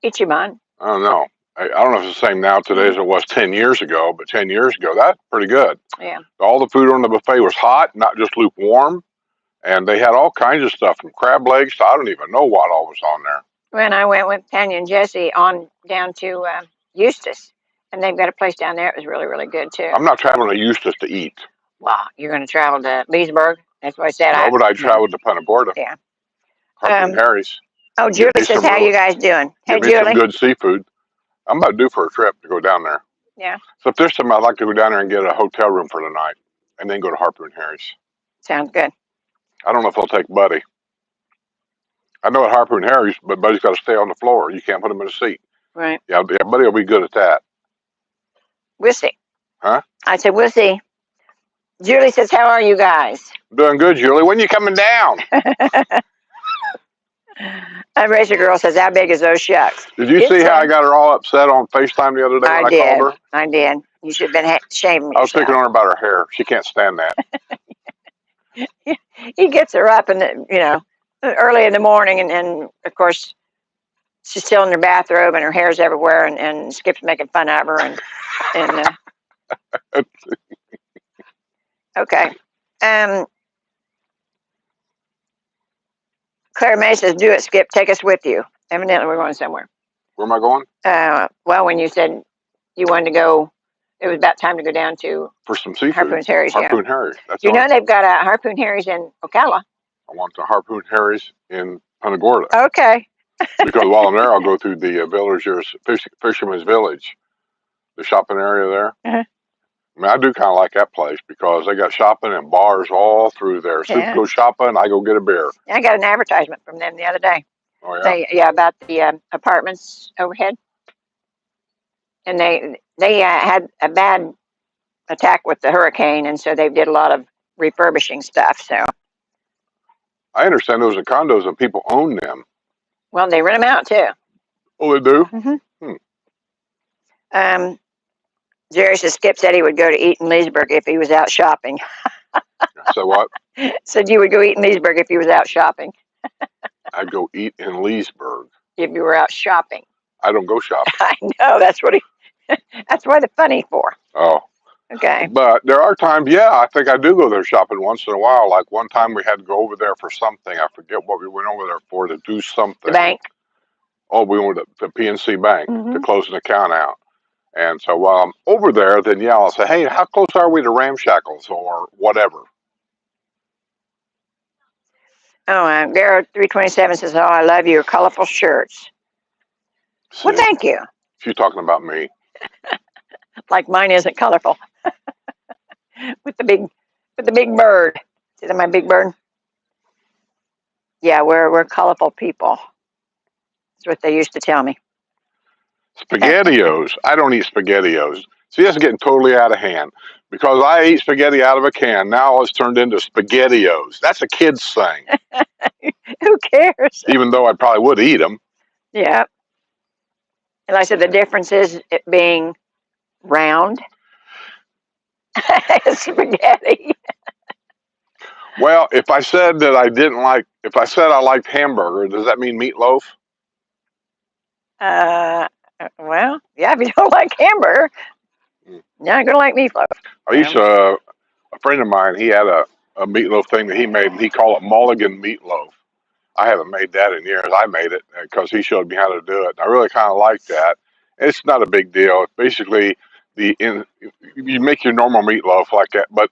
Ichiban. I don't know. I don't know if it's the same now today as it was 10 years ago, but 10 years ago, that's pretty good. Yeah. All the food on the buffet was hot, not just lukewarm. And they had all kinds of stuff from crab legs to I don't even know what all was on there. When I went with Tanya and Jesse on down to Eustis, and they've got a place down there. It was really, really good, too. I'm not traveling to Eustis to eat. Wow. You're going to travel to Leesburg? That's what I said. No, but I traveled to Punta Gorda. Yeah. Harper Harry's. Oh, Julie says, how you guys doing? Hey, Julie. Some good seafood. I'm about due for a trip to go down there. Yeah. So if there's something, I'd like to go down there and get a hotel room for the night and then go to Harper and Harry's. Sounds good. I don't know if they'll take Buddy. I know at Harper and Harry's, but Buddy's got to stay on the floor. You can't put him in a seat. Right. Yeah, Buddy will be good at that. We'll see. Huh? I said, we'll see. Julie says, how are you guys? Doing good, Julie. When are you coming down? Racer Girl says, how big is those shucks? Did you see how I got her all upset on FaceTime the other day when I called her? I did. You should have been shaming me. I was picking on her about her hair. She can't stand that. He gets her up, and early in the morning, and of course, she's still in her bathrobe and her hair's everywhere, and Skip's making fun of her, and okay. Claire May says, "Do it, Skip. Take us with you." Evidently, we're going somewhere. Where am I going? Well, when you said you wanted to go, it was about time to go down to For some seafood. Harpoon Harry's. Harpoon Harry's. That's You all. know they've got a Harpoon Harry's in Ocala. I want the Harpoon Harry's in Punta Gorda. Okay. Because while I'm there, I'll go through the villagers, Fisherman's Village, the shopping area there. Uh-huh. I mean, I do kind of like that place because they got shopping and bars all through there. So Yeah. go shopping, I go get a beer. I got an advertisement from them the other day. Oh yeah. About the apartments overhead, and they had a bad attack with the hurricane, and so they did a lot of refurbishing stuff. So, I understand those are condos and people own them. well, they rent them out too. Oh, they do? Mm-hmm. Jerry says Skip said he would go to eat in Leesburg if he was out shopping. So what? Said you would go eat in Leesburg if he was out shopping. I'd go eat in Leesburg. If you were out shopping. I don't go shopping. I know, that's what that's why the funny for. Oh. Okay. But there are times, yeah, I think I do go there shopping once in a while. Like one time we had to go over there for something. I forget what we went over there for, to do something. The bank. Oh, we went to the PNC Bank Mm-hmm. to close an account out. And so while I'm over there, then yeah, I'll say, hey, how close are we to Ramshackles or whatever? Oh, Garrett 327 says, "Oh, I love your colorful shirts." See, Well, thank you. she's talking about me. Like mine isn't colorful. with the big bird. See that my big bird? Yeah, we're colorful people. That's what they used to tell me. SpaghettiOs. I don't eat SpaghettiOs. See, that's getting totally out of hand. Because I eat spaghetti out of a can, now it's turned into SpaghettiOs. That's a kid's thing. Who cares? Even though I probably would eat them. Yeah. And like I said, the difference is it being round. Spaghetti. Well, if I said that if I said I liked hamburger, does that mean meatloaf? Well, yeah, if you don't like hamburger, you're not going to like meatloaf. I used to, a friend of mine, he had a meatloaf thing that he made, and he called it Mulligan meatloaf. I haven't made that in years. I made it because he showed me how to do it. And I really kind of like that. It's not a big deal. It's basically, you make your normal meatloaf like that, but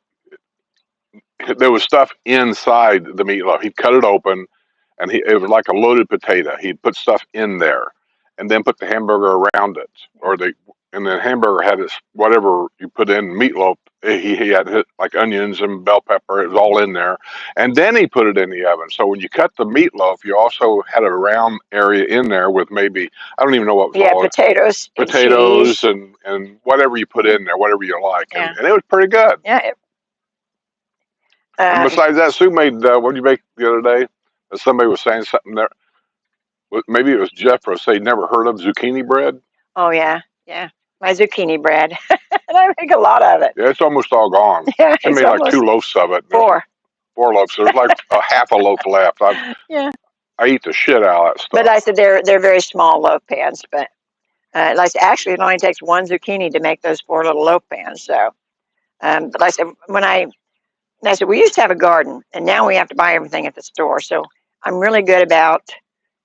there was stuff inside the meatloaf. He'd cut it open, and it was like a loaded potato. He'd put stuff in there, and then put the hamburger around it, and the hamburger had this whatever you put in meatloaf. He had like onions and bell pepper. It was all in there, and then he put it in the oven. So when you cut the meatloaf, you also had a round area in there with maybe, I don't even know what was all potatoes and whatever you put in there, whatever you like, yeah. and it was pretty good. Yeah. And besides that, Sue made what did you make the other day? Somebody was saying something there. Maybe it was Jeff or say never heard of zucchini bread. Oh yeah, my zucchini bread, and I make a lot of it. Yeah, it's almost all gone. Yeah, I made like 2 loaves of it. 4 loaves. There's like a half a loaf left. Yeah. I eat the shit out of that stuff. But I said they're very small loaf pans. But like actually, it only takes 1 zucchini to make those 4 little loaf pans. So, but like I said I said we used to have a garden, and now we have to buy everything at the store. So I'm really good about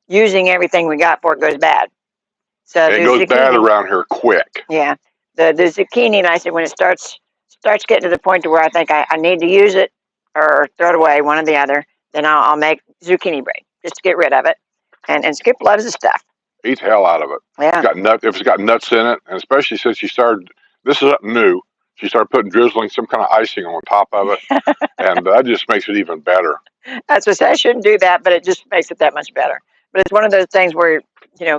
using everything we got before it goes bad. So it goes bad around here quick. Yeah, the zucchini, and I said when it starts getting to the point to where I think I need to use it or throw it away, one or the other, then I'll make zucchini bread just to get rid of it. And Skip loves the stuff. Eats the hell out of it. Yeah. If it's got nuts in it, and especially since she started, this is something new. She started drizzling some kind of icing on top of it, and that just makes it even better. That's what I shouldn't do that, but it just makes it that much better. But it's one of those things where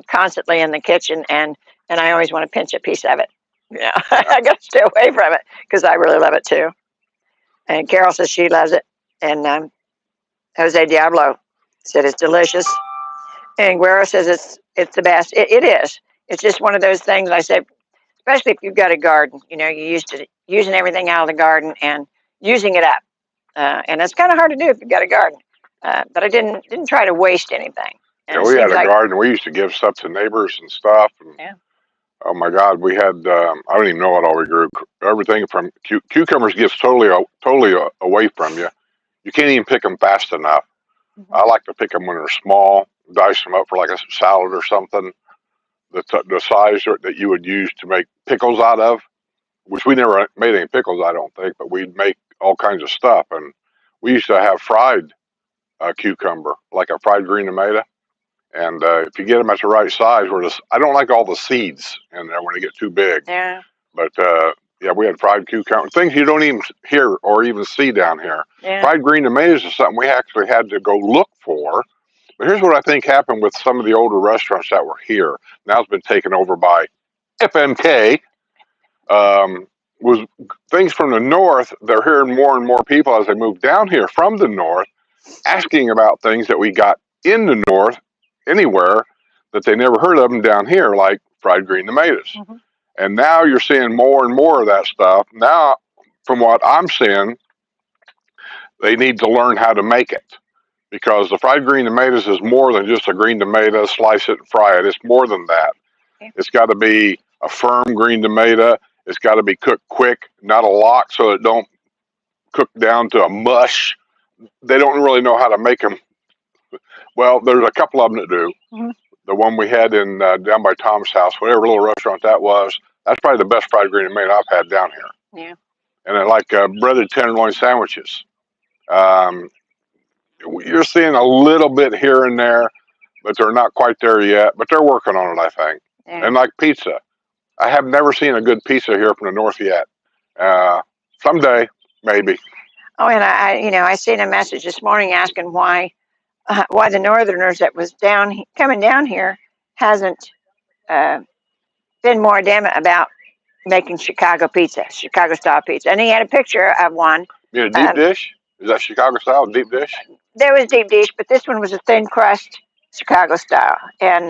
constantly in the kitchen, and I always want to pinch a piece of it. Yeah. I got to stay away from it because I really love it too. And Carol says she loves it, and Jose Diablo said it's delicious, and Guerrero says it's the best. It is. It's just one of those things. I say, especially if you've got a garden, you're used to using everything out of the garden and using it up, and it's kind of hard to do if you've got a garden. But I didn't try to waste anything. And Yeah, it we had seems a like, garden. We used to give stuff to neighbors and stuff. And yeah, oh my God, we had, I don't even know what all we grew. Everything from cucumbers gets totally away from you. You can't even pick them fast enough. hmm I like to pick them when they're small, dice them up for like a salad or something. The size that you would use to make pickles out of, which we never made any pickles, I don't think, but we'd make all kinds of stuff. And we used to have fried cucumber, like a fried green tomato. And if you get them at the right size, I don't like all the seeds in there when they get too big. yeah, But yeah, we had fried cucumber, things you don't even hear or even see down here. yeah. Fried green tomatoes is something we actually had to go look for. But here's what I think happened with some of the older restaurants that were here. Now it's been taken over by FMK. Was things from the north. They're hearing more and more people as they move down here from the north asking about things that we got in the north anywhere that they never heard of them down here, like fried green tomatoes. hmm And now you're seeing more and more of that stuff. Now, from what I'm seeing, they need to learn how to make it because the fried green tomatoes is more than just a green tomato, slice it and fry it. It's more than that. Okay. It's got to be a firm green tomato. It's got to be cooked quick, not a lock, so it don't cook down to a mush. They don't really know how to make them. Well, there's a couple of them that do. hmm The one we had in down by Tom's house, whatever little restaurant that was, that's probably the best fried green tomato I've had down here. Yeah. And I like breaded tenderloin sandwiches. Um, you're seeing a little bit here and there, but they're not quite there yet. But they're working on it, I think. Yeah. And like pizza, I have never seen a good pizza here from the north yet. Someday, maybe. Oh, and I seen a message this morning asking why the Northerners that was coming down here hasn't uh, been more adamant about making Chicago style pizza. And he had a picture of one. You know, deep Um, dish? Is that Chicago style deep dish? there was deep dish, but this one was a thin crust Chicago style, and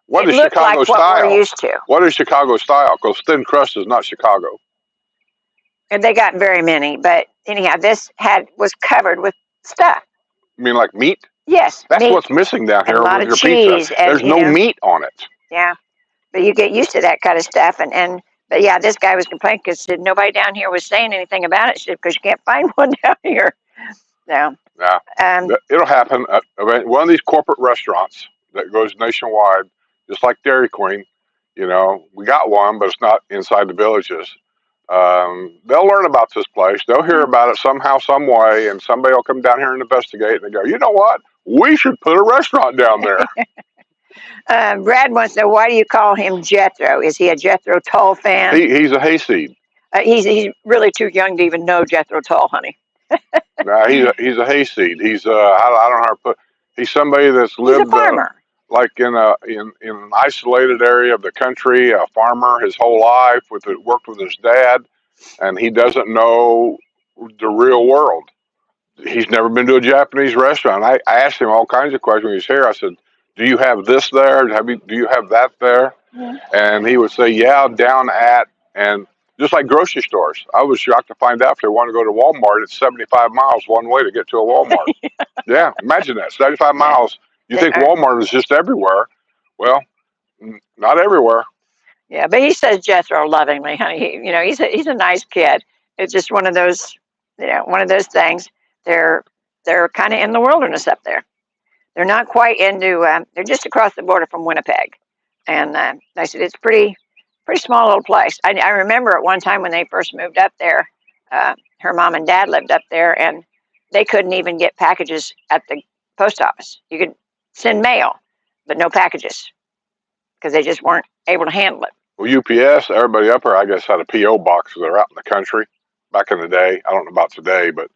What it is looked Chicago like what we're style? used to. What is Chicago style? Because thin crust is not Chicago. And they got very many, but anyhow, this was covered with stuff. You mean like meat? Yes, That's meat what's missing down and a here lot with of your pizza. cheese, and There's no meat on it. yeah. But you get used to that kind of stuff, and but yeah, this guy was complaining because nobody down here was saying anything about it because you can't find one down here. So, Yeah, um, it'll happen. One of these corporate restaurants that goes nationwide, just like Dairy Queen. You know, we got one, but it's not inside the villages. They'll learn about this place. They'll hear yeah. about it somehow, some way, and somebody will come down here and investigate. And they go, you know what? We should put a restaurant down there. Brad wants to know, why do you call him Jethro? Is he a Jethro Tull fan? He's a hayseed. He's really too young to even know Jethro Tull, honey. Nah, he's a hayseed. I don't know how to put. He's somebody that's He's a lived farmer. like in an isolated area of the country, a farmer his whole life. Worked with his dad, and he doesn't know the real world. He's never been to a Japanese restaurant. I asked him all kinds of questions when he was here. I said, "Do you have this there? Do you have that there?" Yeah. And he would say, "Yeah, down at," and just like grocery stores. I was shocked to find out if they want to go to Walmart, it's 75 miles one way to get to a Walmart. Yeah, imagine that, 75 Yeah, miles. You they think are. Walmart is just everywhere. Well, not everywhere. Yeah, but he says Jethro lovingly, honey. He's a nice kid. It's just one of those, one of those things. They're they're kind of in the wilderness up there. They're not quite into. They're just across the border from Winnipeg, and I said it's pretty small little place. I remember at one time when they first moved up there, her mom and dad lived up there, and they couldn't even get packages at the post office. You could send mail, but no packages because they just weren't able to handle it. Well, UPS, everybody up there, I guess, had a PO box because they're out in the country back in the day. I don't know about today, but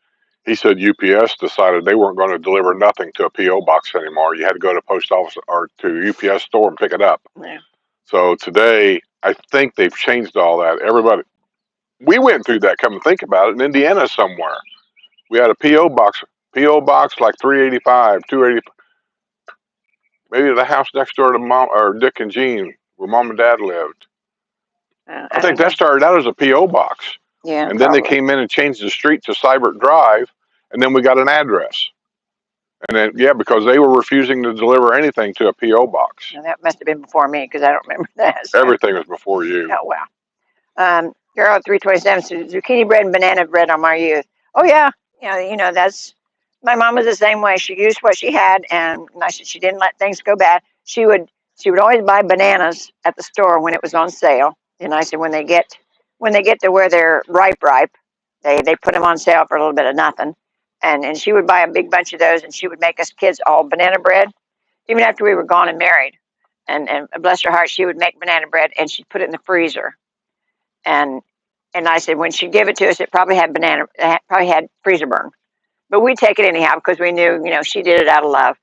he said UPS decided they weren't going to deliver nothing to a PO box anymore. You had to go to post office or to UPS store and pick it up. Yeah. So today, I think they've changed all that. We went through that. Come and think about it, in Indiana somewhere, we had a PO box like 385, 280. Maybe the house next door to Mom or Dick and Jean, where Mom and Dad lived. I I think don't that know. started out as a PO box, Yeah, and then they probably. came in and changed the street to Cybert Drive, and then we got an address. And then, yeah, because they were refusing to deliver anything to a P.O. box. Now, that must have been before me because I don't remember that. So. Everything was before you. Oh, wow. Girl 327 says zucchini bread and banana bread on my youth. Oh, yeah. That's my mom was the same way. She used what she had, and I said she didn't let things go bad. She would always buy bananas at the store when it was on sale. And I said when they get to where they're ripe, they put them on sale for a little bit of nothing. And she would buy a big bunch of those, and she would make us kids all banana bread, even after we were gone and married. And bless her heart, she would make banana bread, and she'd put it in the freezer. And I said when she'd give it to us, it probably had freezer burn. But we'd take it anyhow because we knew, she did it out of love.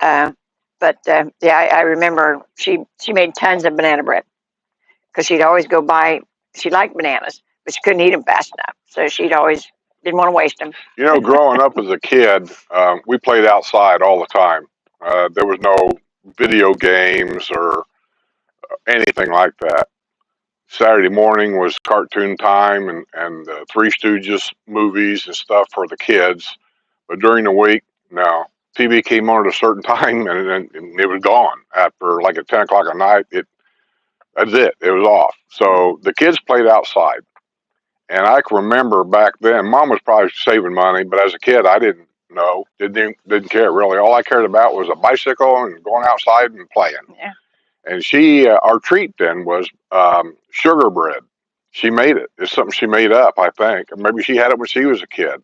Yeah, I remember she made tons of banana bread because she'd always go buy. She liked bananas, but she couldn't eat them fast enough, so she'd always didn't want to waste them. Growing up as a kid, we played outside all the time. There was no video games or anything like that. Saturday morning was cartoon time and Three Stooges movies and stuff for the kids. But during the week, no. TV came on at a certain time and it was gone. After like at 10 o'clock at night, that's it. It was off. So the kids played outside. And I can remember back then, Mom was probably saving money, but as a kid, I didn't know, didn't care really. All I cared about was a bicycle and going outside and playing. Yeah. And our treat then was sugar bread. She made it. It's something she made up, I think. Or maybe she had it when she was a kid.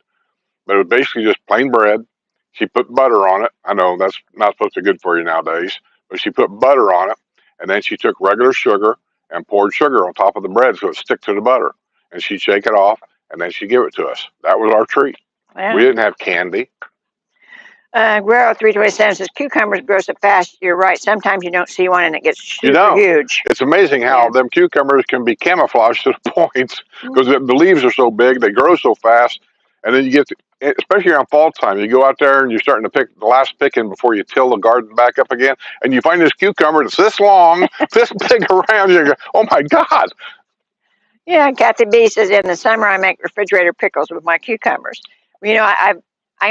But it was basically just plain bread. She put butter on it. I know that's not supposed to be good for you nowadays, but she put butter on it. And then she took regular sugar and poured sugar on top of the bread so it would stick to the butter. And she'd shake it off, and then she'd give it to us. That was our treat. Yeah. We didn't have candy. Guerrero 327 says cucumbers grow so fast. You're right. Sometimes you don't see one, and it gets super huge. It's amazing how them cucumbers can be camouflaged to the point because the leaves are so big, they grow so fast, and then you get, especially around fall time, you go out there and you're starting to pick the last picking before you till the garden back up again, and you find this cucumber that's this long, this big around. You go, oh my God. Yeah, Kathy B says in the summer I make refrigerator pickles with my cucumbers. I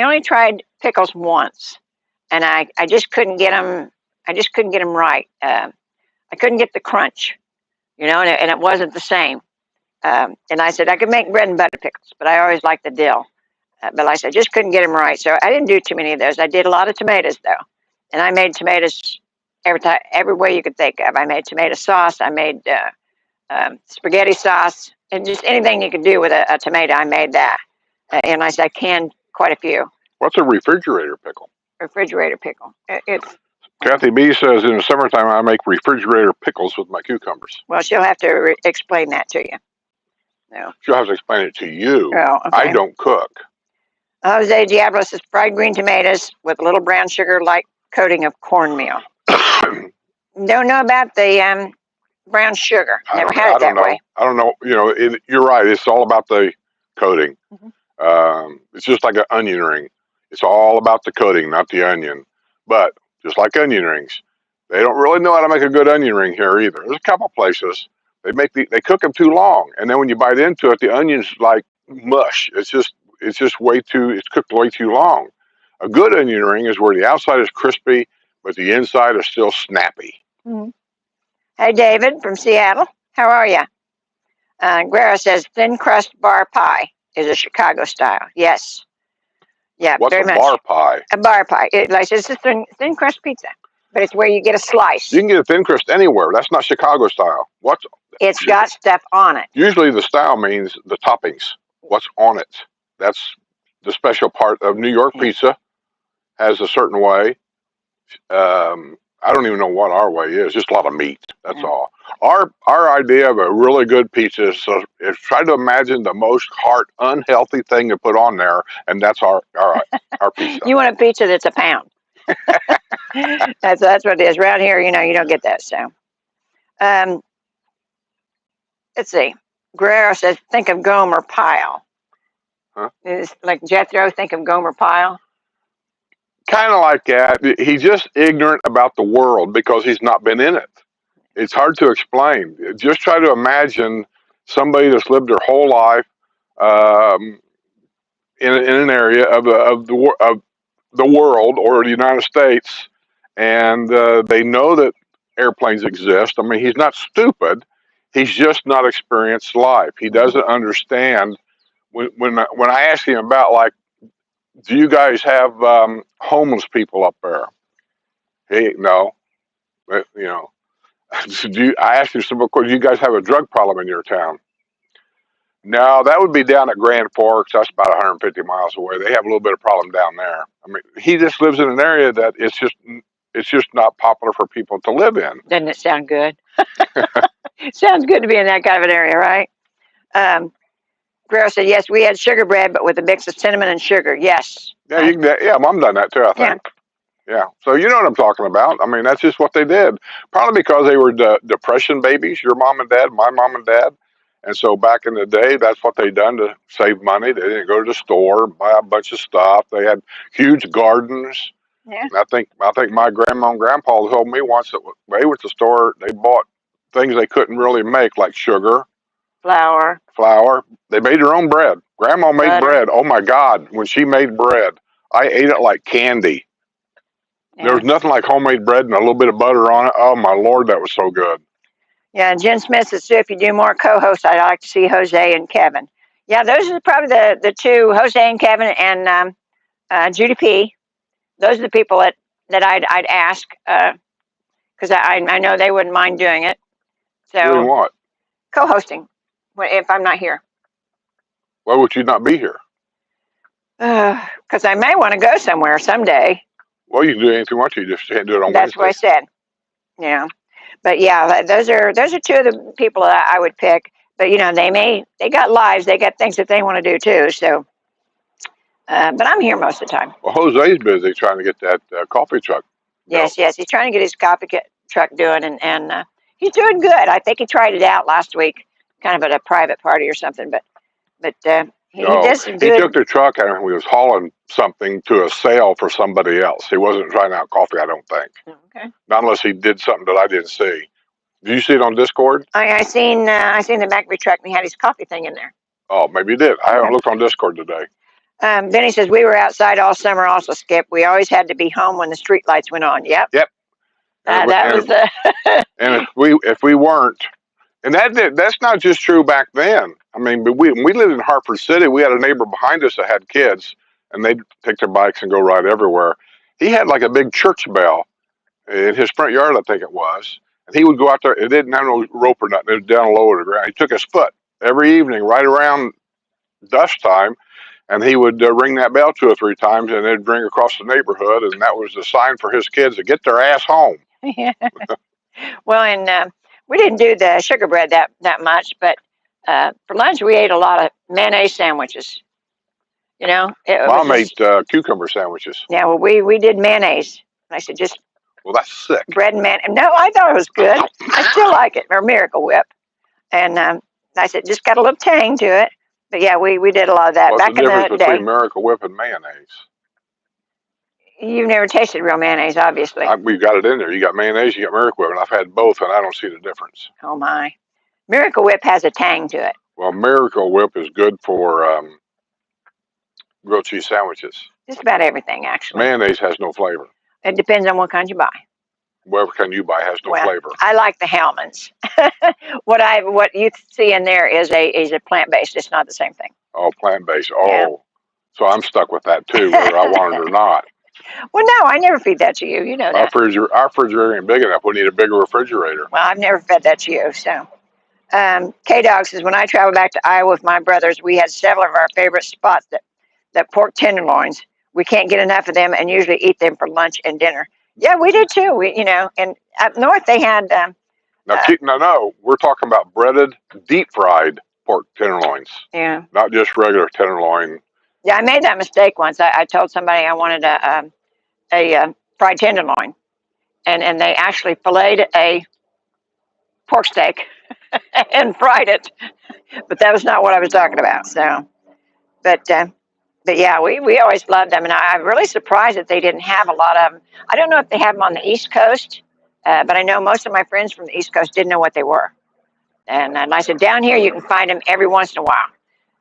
only tried pickles once, and I just couldn't get them. I just couldn't get them right. I couldn't get the crunch, and it wasn't the same. And I said I could make bread and butter pickles, but I always liked the dill. But I said I just couldn't get them right, so I didn't do too many of those. I did a lot of tomatoes though, and I made tomatoes every way you could think of. I made tomato sauce. I made spaghetti sauce, and just anything you could do with a tomato, I made that. And I said I canned quite a few. What's a refrigerator pickle? Refrigerator pickle. It's Kathy B says in the summertime I make refrigerator pickles with my cucumbers. Well, she'll have to explain that to you. No. She'll have to explain it to you. Oh, okay. I don't cook. Jose Diablo says fried green tomatoes with a little brown sugar-like coating of cornmeal. Don't know about the brown sugar. Never had it that way. I don't know. You're right. It's all about the coating. Mm-hmm. It's just like an onion ring. It's all about the coating, not the onion. But just like onion rings, they don't really know how to make a good onion ring here either. There's a couple places they cook them too long, and then when you bite into it, the onion's like mush. It's cooked way too long. A good onion ring is where the outside is crispy, but the inside is still snappy. Mm-hmm. Hey, David from Seattle. How are you? Guerra says thin crust bar pie is a Chicago style. Yes. Yeah, what's very a much. Bar pie? A bar pie. It's a thin crust pizza, but it's where you get a slice. You can get a thin crust anywhere. That's not Chicago style. It's got stuff on it. Usually the style means the toppings. What's on it? That's the special part of New York pizza. Has a certain way. I don't even know what our way is. Just a lot of meat. That's all. Our idea of a really good pizza is try to imagine the most unhealthy thing to put on there, and that's our pizza. You want a pizza that's a pound. That's what it is. Around here, you don't get that. So, let's see. Guerrero says, think of Gomer Pyle. Huh? It's like Jethro, think of Gomer Pyle. Kind of like that. He's just ignorant about the world because he's not been in it. It's hard to explain. Just try to imagine somebody that's lived their whole life in an area of the world or the United States, and they know that airplanes exist. I mean, he's not stupid. He's just not experienced life. He doesn't understand. When I ask him about, like, do you guys have homeless people up there? Hey, no. You know, I asked him simple question. Do you guys have a drug problem in your town? No, that would be down at Grand Forks. That's about 150 miles away. They have a little bit of problem down there. I mean, he just lives in an area that it's just not popular for people to live in. Doesn't it sound good? Sounds good to be in that kind of an area, right? Guerrero said, yes, we had sugar bread, but with a mix of cinnamon and sugar. Yes. Yeah, yeah, Mom done that too, I think. Yeah. So you know what I'm talking about. I mean, that's just what they did. Probably because they were depression babies, your mom and dad, my mom and dad. And so back in the day, that's what they done to save money. They didn't go to the store, buy a bunch of stuff. They had huge gardens. Yeah. And I think my grandma and grandpa told me once that they went to the store, they bought things they couldn't really make, like sugar, Flour. They made their own bread. Grandma made Butter. bread. Oh my God, when she made bread, I ate it like candy. Yeah. There was nothing like homemade bread and a little bit of butter on it. Oh my Lord, that was so good. Yeah, Jen Smith says, Sue, if you do more co-hosts, I'd like to see Jose and Kevin. Yeah, those are probably the two, Jose and Kevin, and Judy P. Those are the people that I'd ask, because I know they wouldn't mind doing it. Doing So what? co-hosting, if I'm not here. Why would you not be here? Because I may want to go somewhere someday. Well, you can do anything you want to. You just can't do it on That's Wednesday. what I said. Yeah. But yeah, those are two of the people that I would pick. But you know, they got lives, they got things that they want to do too. So, but I'm here most of the time. Well, Jose's busy trying to get that coffee truck built. Yes, he's trying to get his coffee truck doing, and he's doing good. I think he tried it out last week, kind of at a private party or something. But he did some good. He took the truck and he was hauling something to a sale for somebody else. He wasn't trying out coffee, I don't think. Okay. Not unless he did something that I didn't see. Did you see it on Discord? I seen the back of your truck, and he had his coffee thing in there. Oh, maybe he did. I haven't looked on Discord today. Benny says, we were outside all summer also, Skip. We always had to be home when the street lights went on. Yep. And if we weren't, and that's not just true back then. I mean, but we lived in Hartford City. We had a neighbor behind us that had kids, and they'd take their bikes and go ride everywhere. He had like a big church bell in his front yard, I think it was. And he would go out there. It didn't have no rope or nothing. It was down low to the ground. He took his foot every evening right around dusk time, and he would ring that bell 2 or 3 times, and it'd ring across the neighborhood, and that was the sign for his kids to get their ass home. Yeah. Well, and we didn't do the sugar bread that much, but for lunch we ate a lot of mayonnaise sandwiches. You know, Mom ate cucumber sandwiches. Yeah, well, we did mayonnaise. And I said, just. Well, that's sick. Bread and mayonnaise. No, I thought it was good. I still like it. Or Miracle Whip. And I said, just got a little tang to it. But yeah, we did a lot of that. What's back the in the difference day. between Miracle Whip and mayonnaise? You've never tasted real mayonnaise, obviously. We've got it in there. You got mayonnaise, you got Miracle Whip, and I've had both, and I don't see the difference. Oh my! Miracle Whip has a tang to it. Well, Miracle Whip is good for grilled cheese sandwiches. Just about everything, actually. Mayonnaise has no flavor. It depends on what kind you buy. Whatever kind you buy has no flavor. I like the Hellmann's. What you see in there is a plant-based. It's not the same thing. Oh, plant-based. Oh, yeah. So I'm stuck with that too, whether I want it or not. Well, no, I never feed that to you. You know that. Our refrigerator ain't big enough. We need a bigger refrigerator. Well, I've never fed that to you. So, K-Dog says, when I traveled back to Iowa with my brothers, we had several of our favorite spots that pork tenderloins. We can't get enough of them and usually eat them for lunch and dinner. Yeah, we did too. And up north they had. No, we're talking about breaded, deep-fried pork tenderloins. Yeah. Not just regular tenderloin. Yeah, I made that mistake once. I told somebody I wanted a fried tenderloin, and they actually filleted a pork steak and fried it, but that was not what I was talking about. So, but yeah, we always loved them, and I'm really surprised that they didn't have a lot of them. I don't know if they have them on the East Coast, but I know most of my friends from the East Coast didn't know what they were. And I said, down here you can find them every once in a while.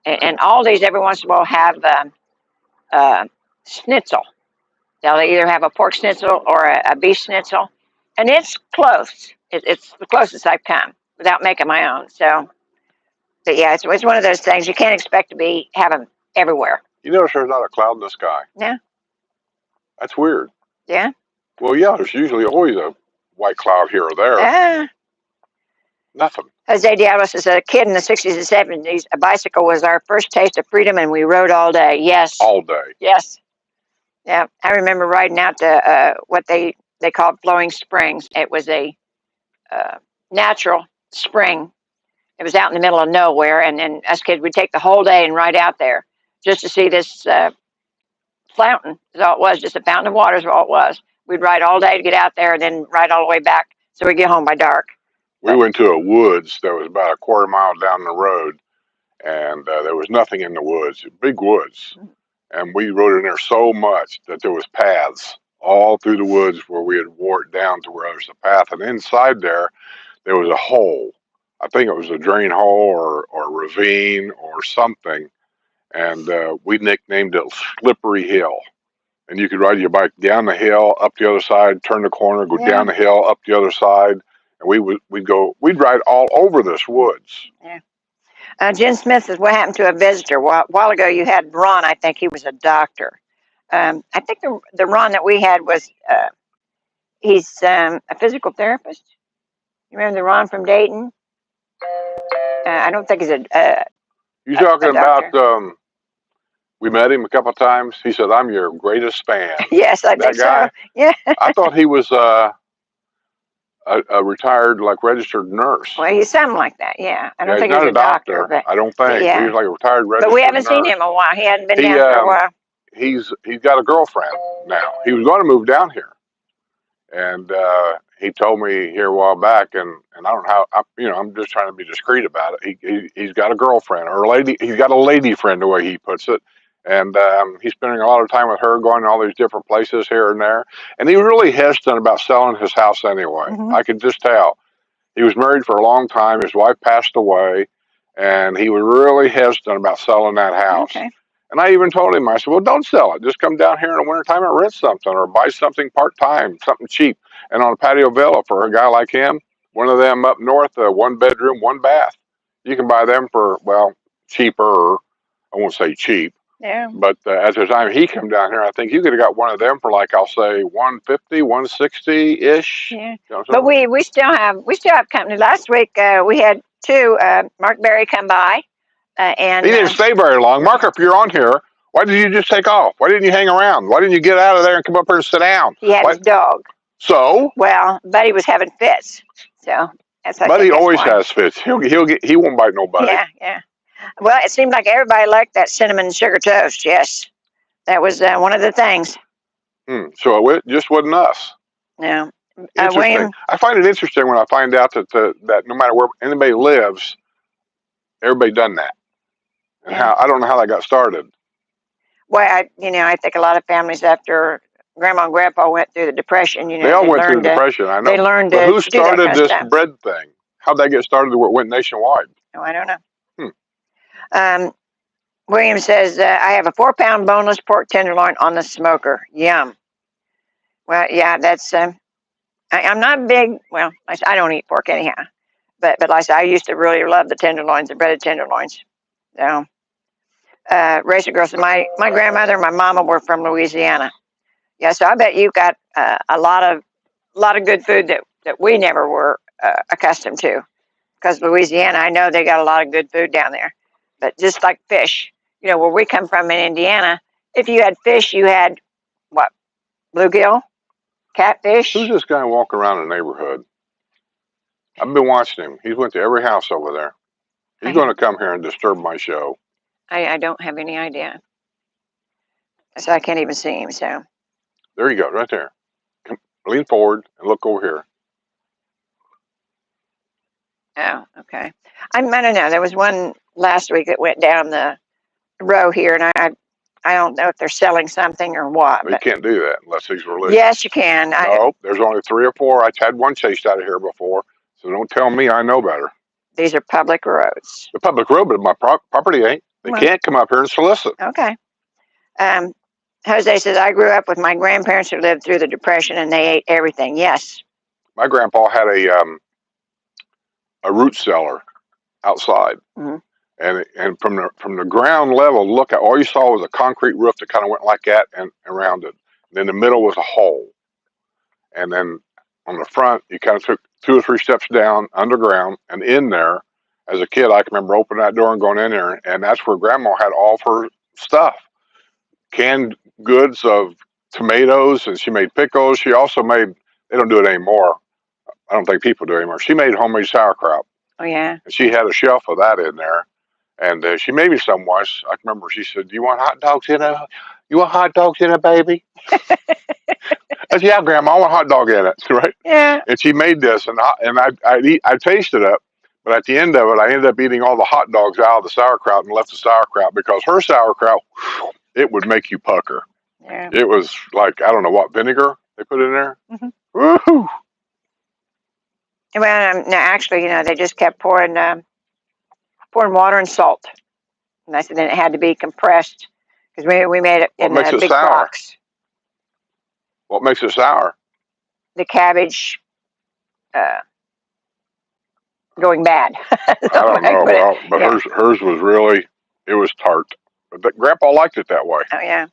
And Aldi's every once in a while have schnitzel. They'll either have a pork schnitzel or a beef schnitzel, and it's close. It's the closest I've come without making my own. So, but yeah, it's one of those things you can't expect to have them everywhere. You notice there's not a cloud in the sky. Yeah. That's weird. Yeah. Well, yeah, there's usually always a white cloud here or there. Nothing. Jose Diablos, as a kid in the 60s and 70s, a bicycle was our first taste of freedom, and we rode all day. Yes. All day. Yes. Yeah. I remember riding out to what they called Flowing Springs. It was a natural spring. It was out in the middle of nowhere, and then us kids would take the whole day and ride out there just to see this fountain. Is all it was, just a fountain of water is all it was. We'd ride all day to get out there, and then ride all the way back so we'd get home by dark. We went to a woods that was about a quarter mile down the road, and there was nothing in the woods, big woods. And we rode in there so much that there was paths all through the woods where we had wore it down to where there was a path. And inside there was a hole. I think it was a drain hole or ravine or something. And we nicknamed it Slippery Hill. And you could ride your bike down the hill, up the other side, turn the corner, go down the hill, up the other side. And we'd ride all over this woods. Yeah. Jen Smith says, what happened to a visitor? Well, a while ago you had Ron. I think he was a doctor. I think the Ron that we had was, he's a physical therapist. You remember the Ron from Dayton? I don't think he's You're talking about, we met him a couple of times. He said, I'm your greatest fan. Yes, I think so. Yeah. I thought he was a retired, like, registered nurse. Well, he's something like that, yeah. I don't think he's he's not a doctor. but, I don't think. Yeah. He's like a retired registered nurse. But we haven't seen him in a while. He hadn't been down for a while. He's got a girlfriend now. He was going to move down here. And he told me here a while back, and I don't know how, I'm just trying to be discreet about it. He's got a girlfriend, or a lady. He's got a lady friend, the way he puts it. And he's spending a lot of time with her, going to all these different places here and there. And he was really hesitant about selling his house anyway. I could just tell. He was married for a long time. His wife passed away, and he was really hesitant about selling that house. Okay. And I even told him, I said, well, don't sell it. Just come down here in the wintertime and rent something, or buy something part-time, something cheap. And on a patio villa for a guy like him, one of them up north, 1 bedroom, 1 bath. You can buy them for, well, cheaper. I won't say cheap. Yeah. But at the time he came down here, I think you could have got one of them for, like, I'll say 150, 160-ish. Yeah. You know, but we still have company. Last week we had 2, Mark Berry come by. And he didn't stay very long. Mark, if you're on here, why did you just take off? Why didn't you hang around? Why didn't you get out of there and come up here and sit down? He had his dog. So? Well, Buddy was having fits. So that's what Buddy always has fits. He won't bite nobody. Yeah, yeah. Well, it seemed like everybody liked that cinnamon sugar toast. Yes, that was one of the things. So it just wasn't us. No. Interesting. I find it interesting when I find out that no matter where anybody lives, everybody done that. And I don't know how that got started. Well, I think a lot of families after Grandma and Grandpa went through the Depression, they all went through the Depression. I know. They learned but who started this bread thing? How'd that get started where it went nationwide? Oh, I don't know. William says, I have a 4-pound boneless pork tenderloin on the smoker. Yum. Well, yeah, that's, I'm not big, well, I don't eat pork anyhow. But like I said, I used to really love the tenderloins, the breaded tenderloins. So, Racer Girl said, my grandmother and my mama were from Louisiana. Yeah, so I bet you've got a lot of good food that we never were accustomed to. Because Louisiana, I know they got a lot of good food down there. But just like fish, where we come from in Indiana, if you had fish, you had, what, bluegill, catfish? Who's this guy walking around the neighborhood? I've been watching him. He's went to every house over there. He's going to come here and disturb my show. I don't have any idea. So I can't even see him, so. There you go, right there. Come, lean forward and look over here. Oh, okay. I don't know. There was one last week that went down the row here, and I don't know if they're selling something or what. You can't do that unless he's religious. Yes, you can. No, there's only 3 or 4. I've had one chased out of here before, so don't tell me I know better. These are public roads. The public road, but my property ain't. They can't come up here and solicit. Okay. Jose says, I grew up with my grandparents who lived through the Depression and they ate everything. Yes. My grandpa had a root cellar outside. Mm-hmm. And from the ground level, look at all you saw was a concrete roof that kind of went like that and around it. And in the middle was a hole. And then on the front, you kind of took 2 or 3 steps down underground and in there. As a kid, I can remember opening that door and going in there, and that's where Grandma had all of her stuff, canned goods of tomatoes, and she made pickles. She also made, they don't do it anymore. I don't think people do it anymore. She made homemade sauerkraut. Oh, yeah. And she had a shelf of that in there. And she made me some once. I remember she said, "Do you want hot dogs in a? You want hot dogs in a, baby?" I said, "Yeah, Grandma, I want a hot dog in it." Right? Yeah. And she made this, and I tasted it, but at the end of it, I ended up eating all the hot dogs out of the sauerkraut and left the sauerkraut because her sauerkraut, it would make you pucker. Yeah. It was like, I don't know what vinegar they put in there. Mm-hmm. Woo-hoo. Well, no, actually, they just kept pouring water and salt. And I said then it had to be compressed because we made it in makes it big sour? crocks. What makes it sour? The cabbage going bad. I don't know. Well, but yeah. hers was really, it was tart. But Grandpa liked it that way. Oh, yeah.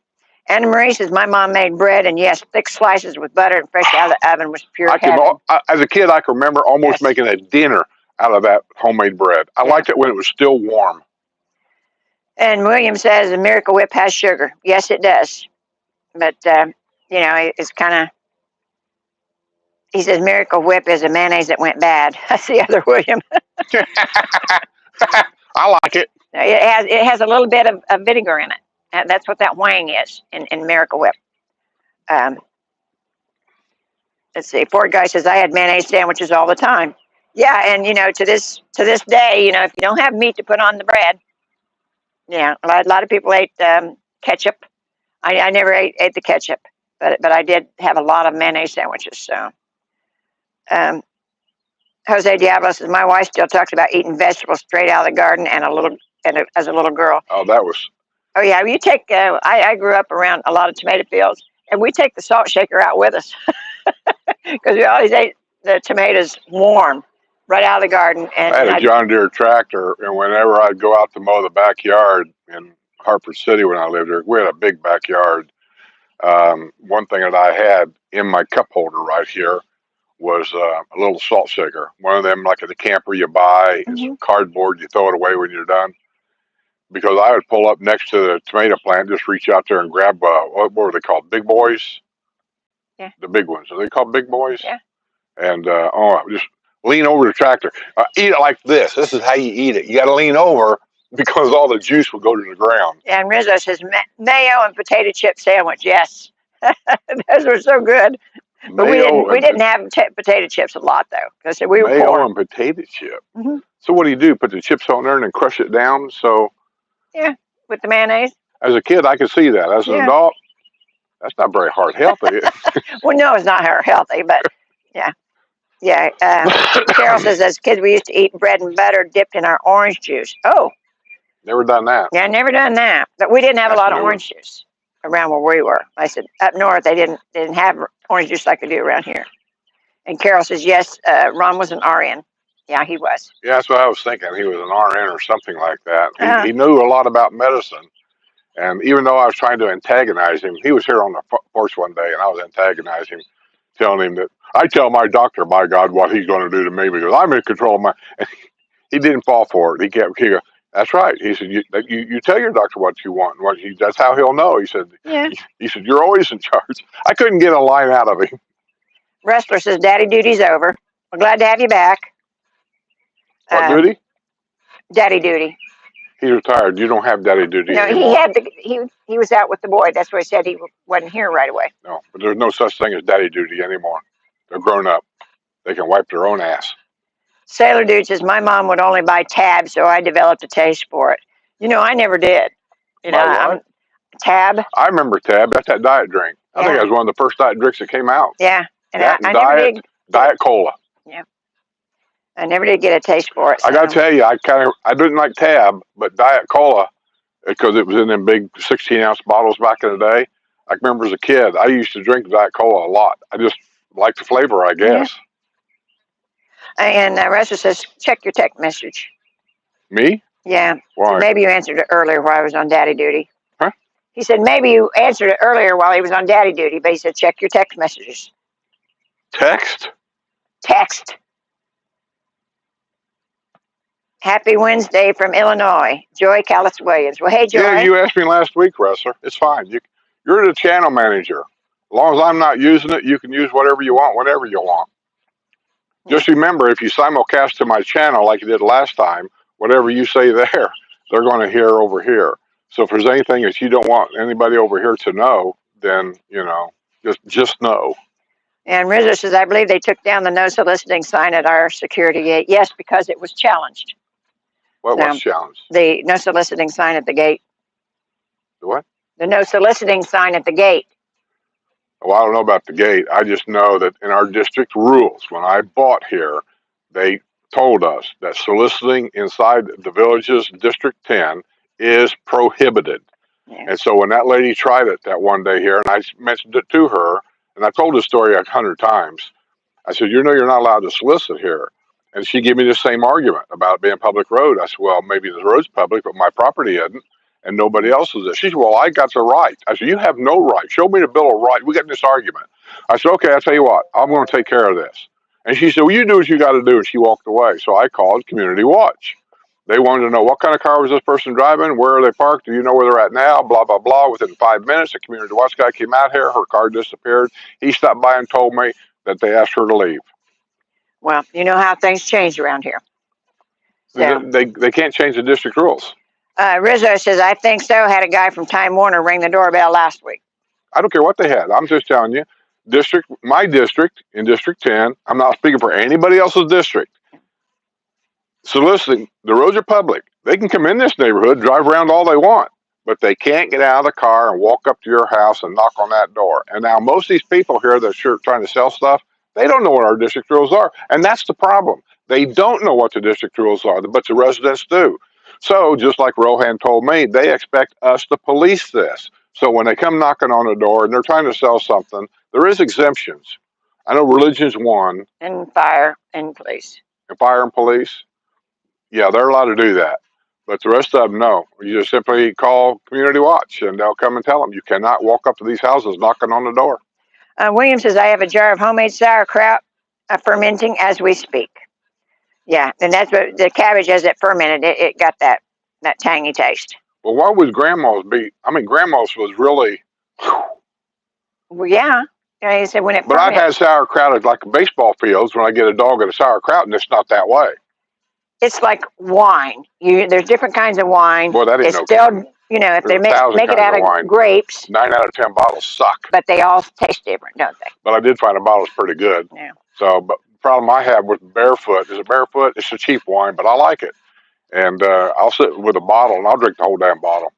Anna Marie says, my mom made bread, and yes, thick slices with butter and fresh out of the oven was pure heaven. As a kid, I can remember almost making a dinner out of that homemade bread. I liked it when it was still warm. And William says, the Miracle Whip has sugar. Yes, it does. But, it's kind of, he says, Miracle Whip is a mayonnaise that went bad. That's the other William. I like it. It has a little bit of vinegar in it. That's what that wang is in Miracle Whip. Let's see. Ford guy says, I had mayonnaise sandwiches all the time. Yeah, and to this day, if you don't have meat to put on the bread, a lot of people ate ketchup. I never ate the ketchup, but I did have a lot of mayonnaise sandwiches. So, Jose Diablo says, my wife still talks about eating vegetables straight out of the garden as a little girl. Oh, that was. Oh yeah, you take. I grew up around a lot of tomato fields, and we take the salt shaker out with us because we always ate the tomatoes warm, right out of the garden. And I had a John Deere tractor, and whenever I'd go out to mow the backyard in Hartford City when I lived there, we had a big backyard. One thing that I had in my cup holder right here was a little salt shaker. One of them, like at the camper you buy, it's cardboard, you throw it away when you're done. Because I would pull up next to the tomato plant, just reach out there and grab, what were they called? Big boys? Yeah. The big ones. Are they called big boys? Yeah. And, just lean over the tractor. Eat it like this. This is how you eat it. You got to lean over because all the juice will go to the ground. And Rizzo says, mayo and potato chip sandwich. Yes. Those were so good. But we didn't have potato chips a lot, though, because we were poor. Mayo and potato chip. Mm-hmm. So what do? Put the chips on there and then crush it down? So. Yeah, with the mayonnaise. As a kid, I could see that. As an adult, that's not very heart healthy. Well, no, it's not heart healthy, but yeah. Carol says, as kids, we used to eat bread and butter dipped in our orange juice. Oh. Never done that. Yeah, never done that. But we didn't have a lot of orange juice around where we were. I said, up north, they didn't have orange juice like they do around here. And Carol says, yes, Ron was an RN. Yeah, he was. Yeah, that's what I was thinking. He was an RN or something like that. He knew a lot about medicine. And even though I was trying to antagonize him, he was here on the porch one day, and I was antagonizing him, telling him that I tell my doctor, by God, what he's going to do to me because I'm in control of my. And he didn't fall for it. He kept. That's right. He said, you tell your doctor what you want. That's how he'll know. He said. Yeah. He said, you're always in charge. I couldn't get a line out of him. Wrestler says, Daddy duty's over. We're glad to have you back. What duty? Daddy duty. He's retired. You don't have daddy duty no, anymore. He was out with the boy. That's why he said he wasn't here right away. No, but there's no such thing as daddy duty anymore. They're grown up. They can wipe their own ass. Sailor Dude says, my mom would only buy Tab, so I developed a taste for it. I never did. Tab. I remember Tab. That's that diet drink. I think that was one of the first diet drinks that came out. Yeah. And I never did. Diet Cola. Yeah. I never did get a taste for it. So. I got to tell you, I didn't like Tab, but Diet Cola, because it was in them big 16-ounce bottles back in the day, I remember as a kid, I used to drink Diet Cola a lot. I just like the flavor, I Yeah. guess. And Russell says, check your text message. Me? Yeah. So Why? maybe you answered it earlier while I was on daddy duty. Huh? He said maybe you answered it earlier while he was on daddy duty, but he said check your text messages. Text? Text. Happy Wednesday from Illinois. Joy Callis Williams. Well, hey, Joy. Yeah, you asked me last week, Wrestler. It's fine. You're the channel manager. As long as I'm not using it, you can use whatever you want, whenever you want. Just remember, if you simulcast to my channel like you did last time, whatever you say there, they're going to hear over here. So if there's anything that you don't want anybody over here to know, then, just know. And Rizzo says, I believe they took down the no soliciting sign at our security gate. Yes, because it was challenged. What was challenged? The no soliciting sign at the gate. The what? The no soliciting sign at the gate. Well, I don't know about the gate. I just know that in our district rules, when I bought here, they told us that soliciting inside the village's District 10 is prohibited. Yeah. And so when that lady tried it that one day here, and I mentioned it to her, and I told the story 100 times, I said, you're not allowed to solicit here. And she gave me the same argument about it being public road. I said, well, maybe the road's public, but my property isn't, and nobody else's is. She said, well, I got the right. I said, you have no right. Show me the Bill of Rights. We got in this argument. I said, okay, I'll tell you what. I'm going to take care of this. And she said, well, you do what you got to do. And she walked away. So I called Community Watch. They wanted to know what kind of car was this person driving? Where are they parked? Do you know where they're at now? Blah, blah, blah. Within 5 minutes, the Community Watch guy came out here. Her car disappeared. He stopped by and told me that they asked her to leave. Well, you know how things change around here. So, they can't change the district rules. Rizzo says, I think so. Had a guy from Time Warner ring the doorbell last week. I don't care what they had. I'm just telling you, my district in District 10, I'm not speaking for anybody else's district. Soliciting, the roads are public. They can come in this neighborhood, drive around all they want, but they can't get out of the car and walk up to your house and knock on that door. And now most of these people here that are trying to sell stuff, they don't know what our district rules are. And that's the problem. They don't know what the district rules are, but the residents do. So just like Rohan told me, they expect us to police this. So when they come knocking on the door and they're trying to sell something, there is exemptions. I know religion's one. And fire and police. And fire and police. Yeah, they're allowed to do that. But the rest of them, no. You just simply call Community Watch and they'll come and tell them you cannot walk up to these houses knocking on the door. William says, I have a jar of homemade sauerkraut fermenting as we speak. Yeah, and that's what the cabbage, as it fermented, it got that tangy taste. Well, why would Grandma's be? I mean, Grandma's was really. Well, yeah. He said when it But I've had sauerkraut at like baseball fields when I get a dog at a sauerkraut, and it's not that way. It's like wine. There's different kinds of wine. Boy, that ain't it's no still, kidding. If they make it out of grapes. 9 out of 10 bottles suck. But they all taste different, don't they? But I did find a bottle's pretty good. Yeah. So, but the problem I have with Barefoot is Barefoot. It's a cheap wine, but I like it. And I'll sit with a bottle and I'll drink the whole damn bottle.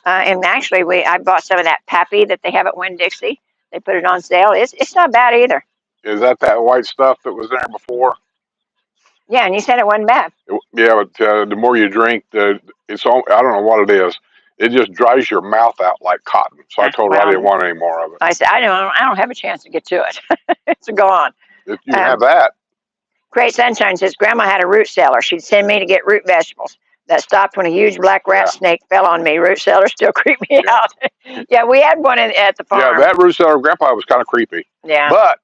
And actually, I bought some of that Pappy that they have at Winn-Dixie. They put it on sale. It's not bad either. Is that white stuff that was there before? Yeah, and you said it wasn't bad. Yeah, but the more you drink, I don't know what it is. It just dries your mouth out like cotton. So I told her I didn't want any more of it. I said, I don't have a chance to get to it. It's gone. You can have that. Great Sunshine says, Grandma had a root cellar. She'd send me to get root vegetables. That stopped when a huge black rat snake fell on me. Root cellars still creep me out. Yeah, we had one at the farm. Yeah, that root cellar of Grandpa was kind of creepy. Yeah. But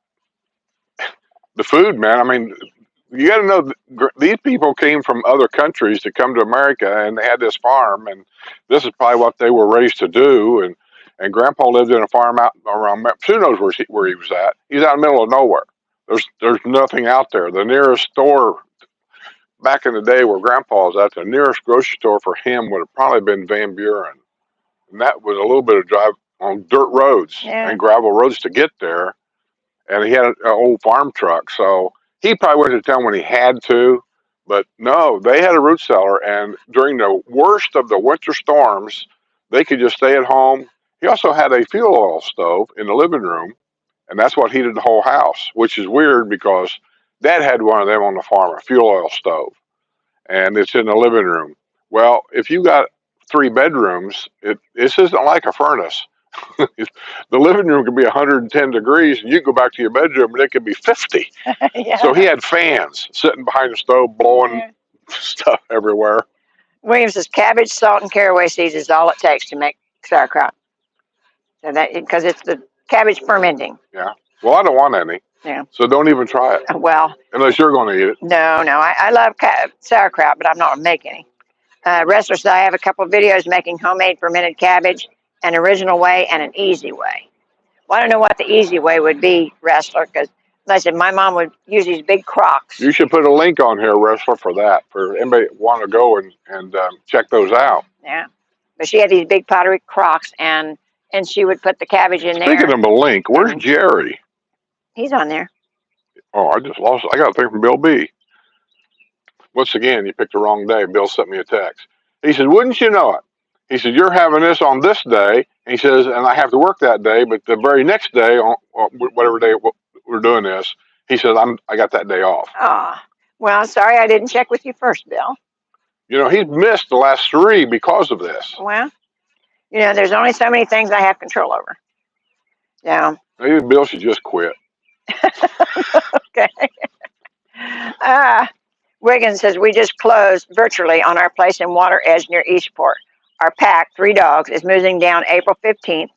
the food, man, I mean, you got to know, these people came from other countries to come to America, and they had this farm, and this is probably what they were raised to do. And Grandpa lived in a farm out around, who knows where he was at. He's out in the middle of nowhere. There's nothing out there. The nearest store back in the day where Grandpa was at, the nearest grocery store for him would have probably been Van Buren. And that was a little bit of drive on dirt roads and gravel roads to get there. And he had an old farm truck. So he probably went to town when he had to. But no, they had a root cellar. And during the worst of the winter storms, they could just stay at home. He also had a fuel oil stove in the living room. And that's what heated the whole house, which is weird because Dad had one of them on the farm, a fuel oil stove, and it's in the living room. Well, if you got 3 bedrooms, this isn't like a furnace. The living room could be 110 degrees, and you go back to your bedroom, and it could be 50. Yeah. So he had fans sitting behind the stove blowing stuff everywhere. William says cabbage, salt, and caraway seeds is all it takes to make sauerkraut. So that because it's the cabbage fermenting. Yeah. Well, I don't want any. Yeah. So don't even try it. Well, unless you're going to eat it. No, I love sauerkraut, but I'm not going to make any. Wrestler said I have a couple of videos making homemade fermented cabbage, an original way and an easy way. Well, I don't know what the easy way would be, Wrestler, because like I said, my mom would use these big crocks. You should put a link on here, Wrestler, for that, for anybody want to go and check those out. Yeah. But she had these big pottery crocks, and she would put the cabbage in there. Speaking of a link, where's Jerry? He's on there. Oh, I just lost it. I got a thing from Bill B. Once again, you picked the wrong day. Bill sent me a text. He said, wouldn't you know it? He said, you're having this on this day. And he says, and I have to work that day, but the very next day, on whatever day we're doing this, he says, I got that day off. Oh, well, sorry I didn't check with you first, Bill. You know, he's missed the last 3 because of this. Well, you know, there's only so many things I have control over. Yeah. Maybe Bill should just quit. Okay. Wiggins says, we just closed virtually on our place in Water Edge near Eastport. Our pack, 3 dogs, is moving down April 15th.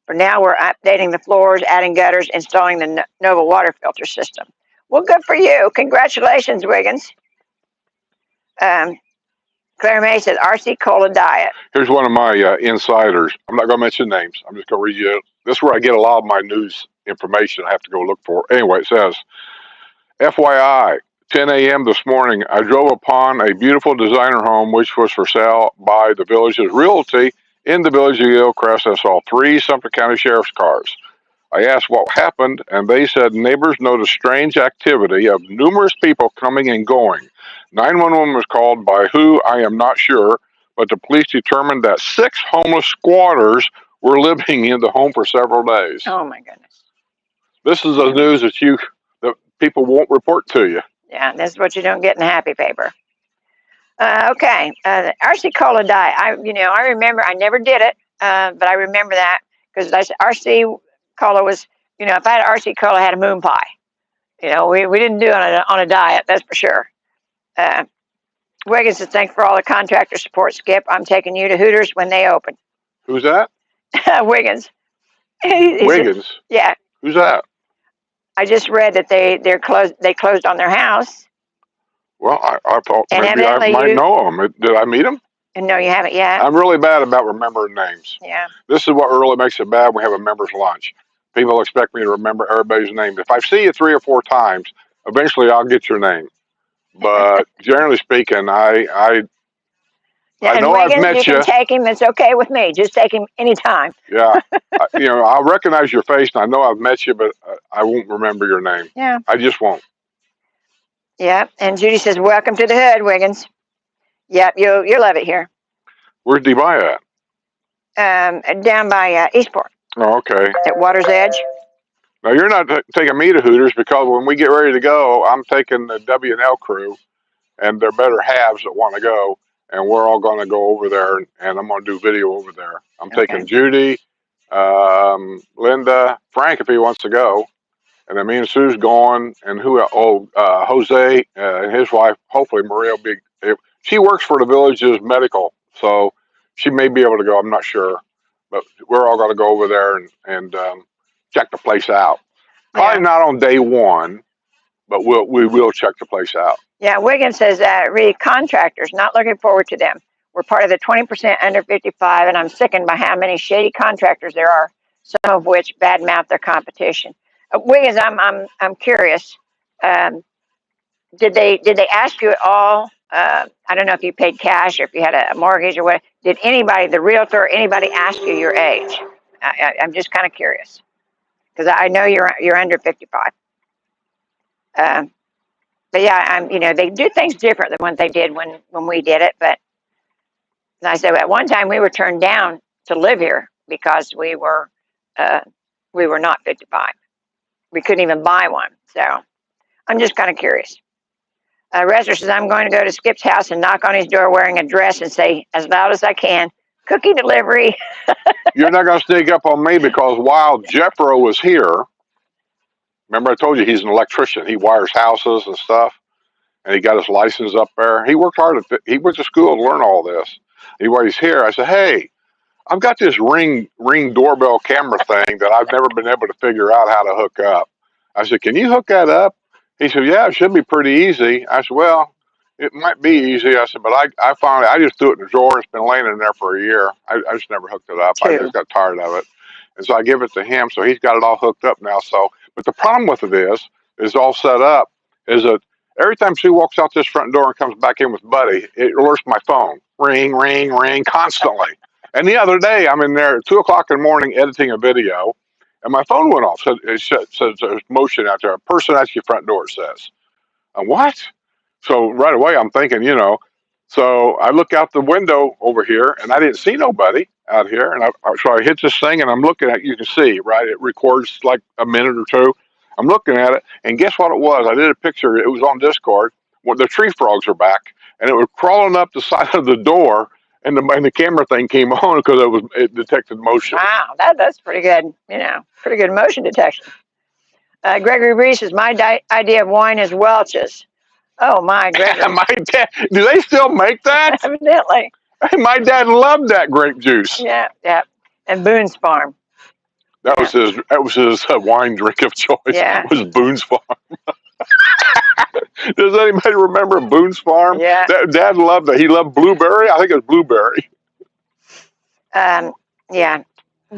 For now, we're updating the floors, adding gutters, installing the Nova water filter system. Well, good for you. Congratulations, Wiggins. Claire May says, RC Cola diet. Here's one of my insiders. I'm not going to mention names. I'm just going to read you. This is where I get a lot of my news information I have to go look for. Anyway, it says, FYI, 10 a.m. this morning, I drove upon a beautiful designer home which was for sale by the Village's Realty in the village of Gilcrest. I saw 3 Sumter County Sheriff's cars. I asked what happened, and they said neighbors noticed strange activity of numerous people coming and going. 911 was called by who, I am not sure, but the police determined that 6 homeless squatters were living in the home for several days. Oh, my goodness. This is the news that people won't report to you. Yeah, that's what you don't get in the happy paper. Okay, RC Cola diet. I remember, I never did it, but I remember that because RC Cola was, if I had RC Cola, I had a moon pie. We didn't do it on a diet, that's for sure. Wiggins says, thanks for all the contractor support, Skip. I'm taking you to Hooters when they open. Who's that? Wiggins. Wiggins? Yeah. Who's that? I just read that they closed on their house. Well, I thought maybe I might know him. Did I meet him? No, you haven't yet. I'm really bad about remembering names. Yeah. This is what really makes it bad when we have a members' lunch. People expect me to remember everybody's name. If I see you 3 or 4 times, eventually I'll get your name. But generally speaking, I know Wiggins, I've met you. You can take him. It's okay with me. Just take him anytime. Yeah. I'll recognize your face, and I know I've met you, but I won't remember your name. Yeah. I just won't. Yeah. And Judy says, welcome to the hood, Wiggins. Yep, you'll love it here. Where's Dubai at? Down by Eastport. Oh, okay. At Water's Edge. Now, you're not taking me to Hooters because when we get ready to go, I'm taking the W&L crew and their better halves that want to go, and we're all going to go over there, and I'm going to do video over there. I'm taking Judy, Linda, Frank if he wants to go, and then me and Sue's going, and Jose and his wife, hopefully Maria will be. She works for the village's medical, so she may be able to go. I'm not sure, but we're all going to go over there and check the place out. Probably not on day 1, but we will check the place out. Yeah, Wiggins says read contractors, not looking forward to them. We're part of the 20% under 55, and I'm sickened by how many shady contractors there are, some of which badmouth their competition. Wiggins, I'm curious. Did they ask you at all? I don't know if you paid cash or if you had a mortgage or what. Did anybody, the realtor, or anybody ask you your age? I'm just kind of curious because I know you're under 55. But yeah, they do things different than what they did when we did it. But as I said, at one time we were turned down to live here because we were not 55. We couldn't even buy one. So I'm just kind of curious. Rester says, I'm going to go to Skip's house and knock on his door wearing a dress and say as loud as I can, Cookie delivery. You're not going to sneak up on me because while Jeffro was here, remember I told you he's an electrician. He wires houses and stuff, and he got his license up there. He worked hard he went to school to learn all this. While he's here, I said, hey, I've got this ring doorbell camera thing that I've never been able to figure out how to hook up. I said, can you hook that up? He said, yeah, it should be pretty easy. I said, well, it might be easy. I said, but I finally, I just threw it in the drawer. It's been laying in there for a year. I just never hooked it up. I just got tired of it. And so I give it to him. So he's got it all hooked up now. So, but the problem with it is all set up, is that every time she walks out this front door and comes back in with Buddy, it alerts my phone. Ring, ring, ring, constantly. And the other day, I'm in there at 2 o'clock in the morning editing a video, and my phone went off. So it says there's motion out there. A person at your front door, says. What? So right away, I'm thinking, so I look out the window over here, and I didn't see nobody out here. And so I hit this thing, and I'm looking at it. You can see, right? It records like a minute or two. I'm looking at it, and guess what it was? I did a picture. It was on Discord. Well, the tree frogs are back, and it was crawling up the side of the door, and the camera thing came on because it detected motion. Wow, that's pretty good. Pretty good motion detection. Gregory Reese says, my idea of wine is Welch's. Oh, my, Gregory. My dad, do they still make that? Evidently. My dad loved that grape juice. Yeah. And Boone's Farm. That was his wine drink of choice. Yeah. Was Boone's Farm. Does anybody remember Boone's Farm? Yeah. Dad loved it. He loved blueberry. I think it was blueberry. Yeah.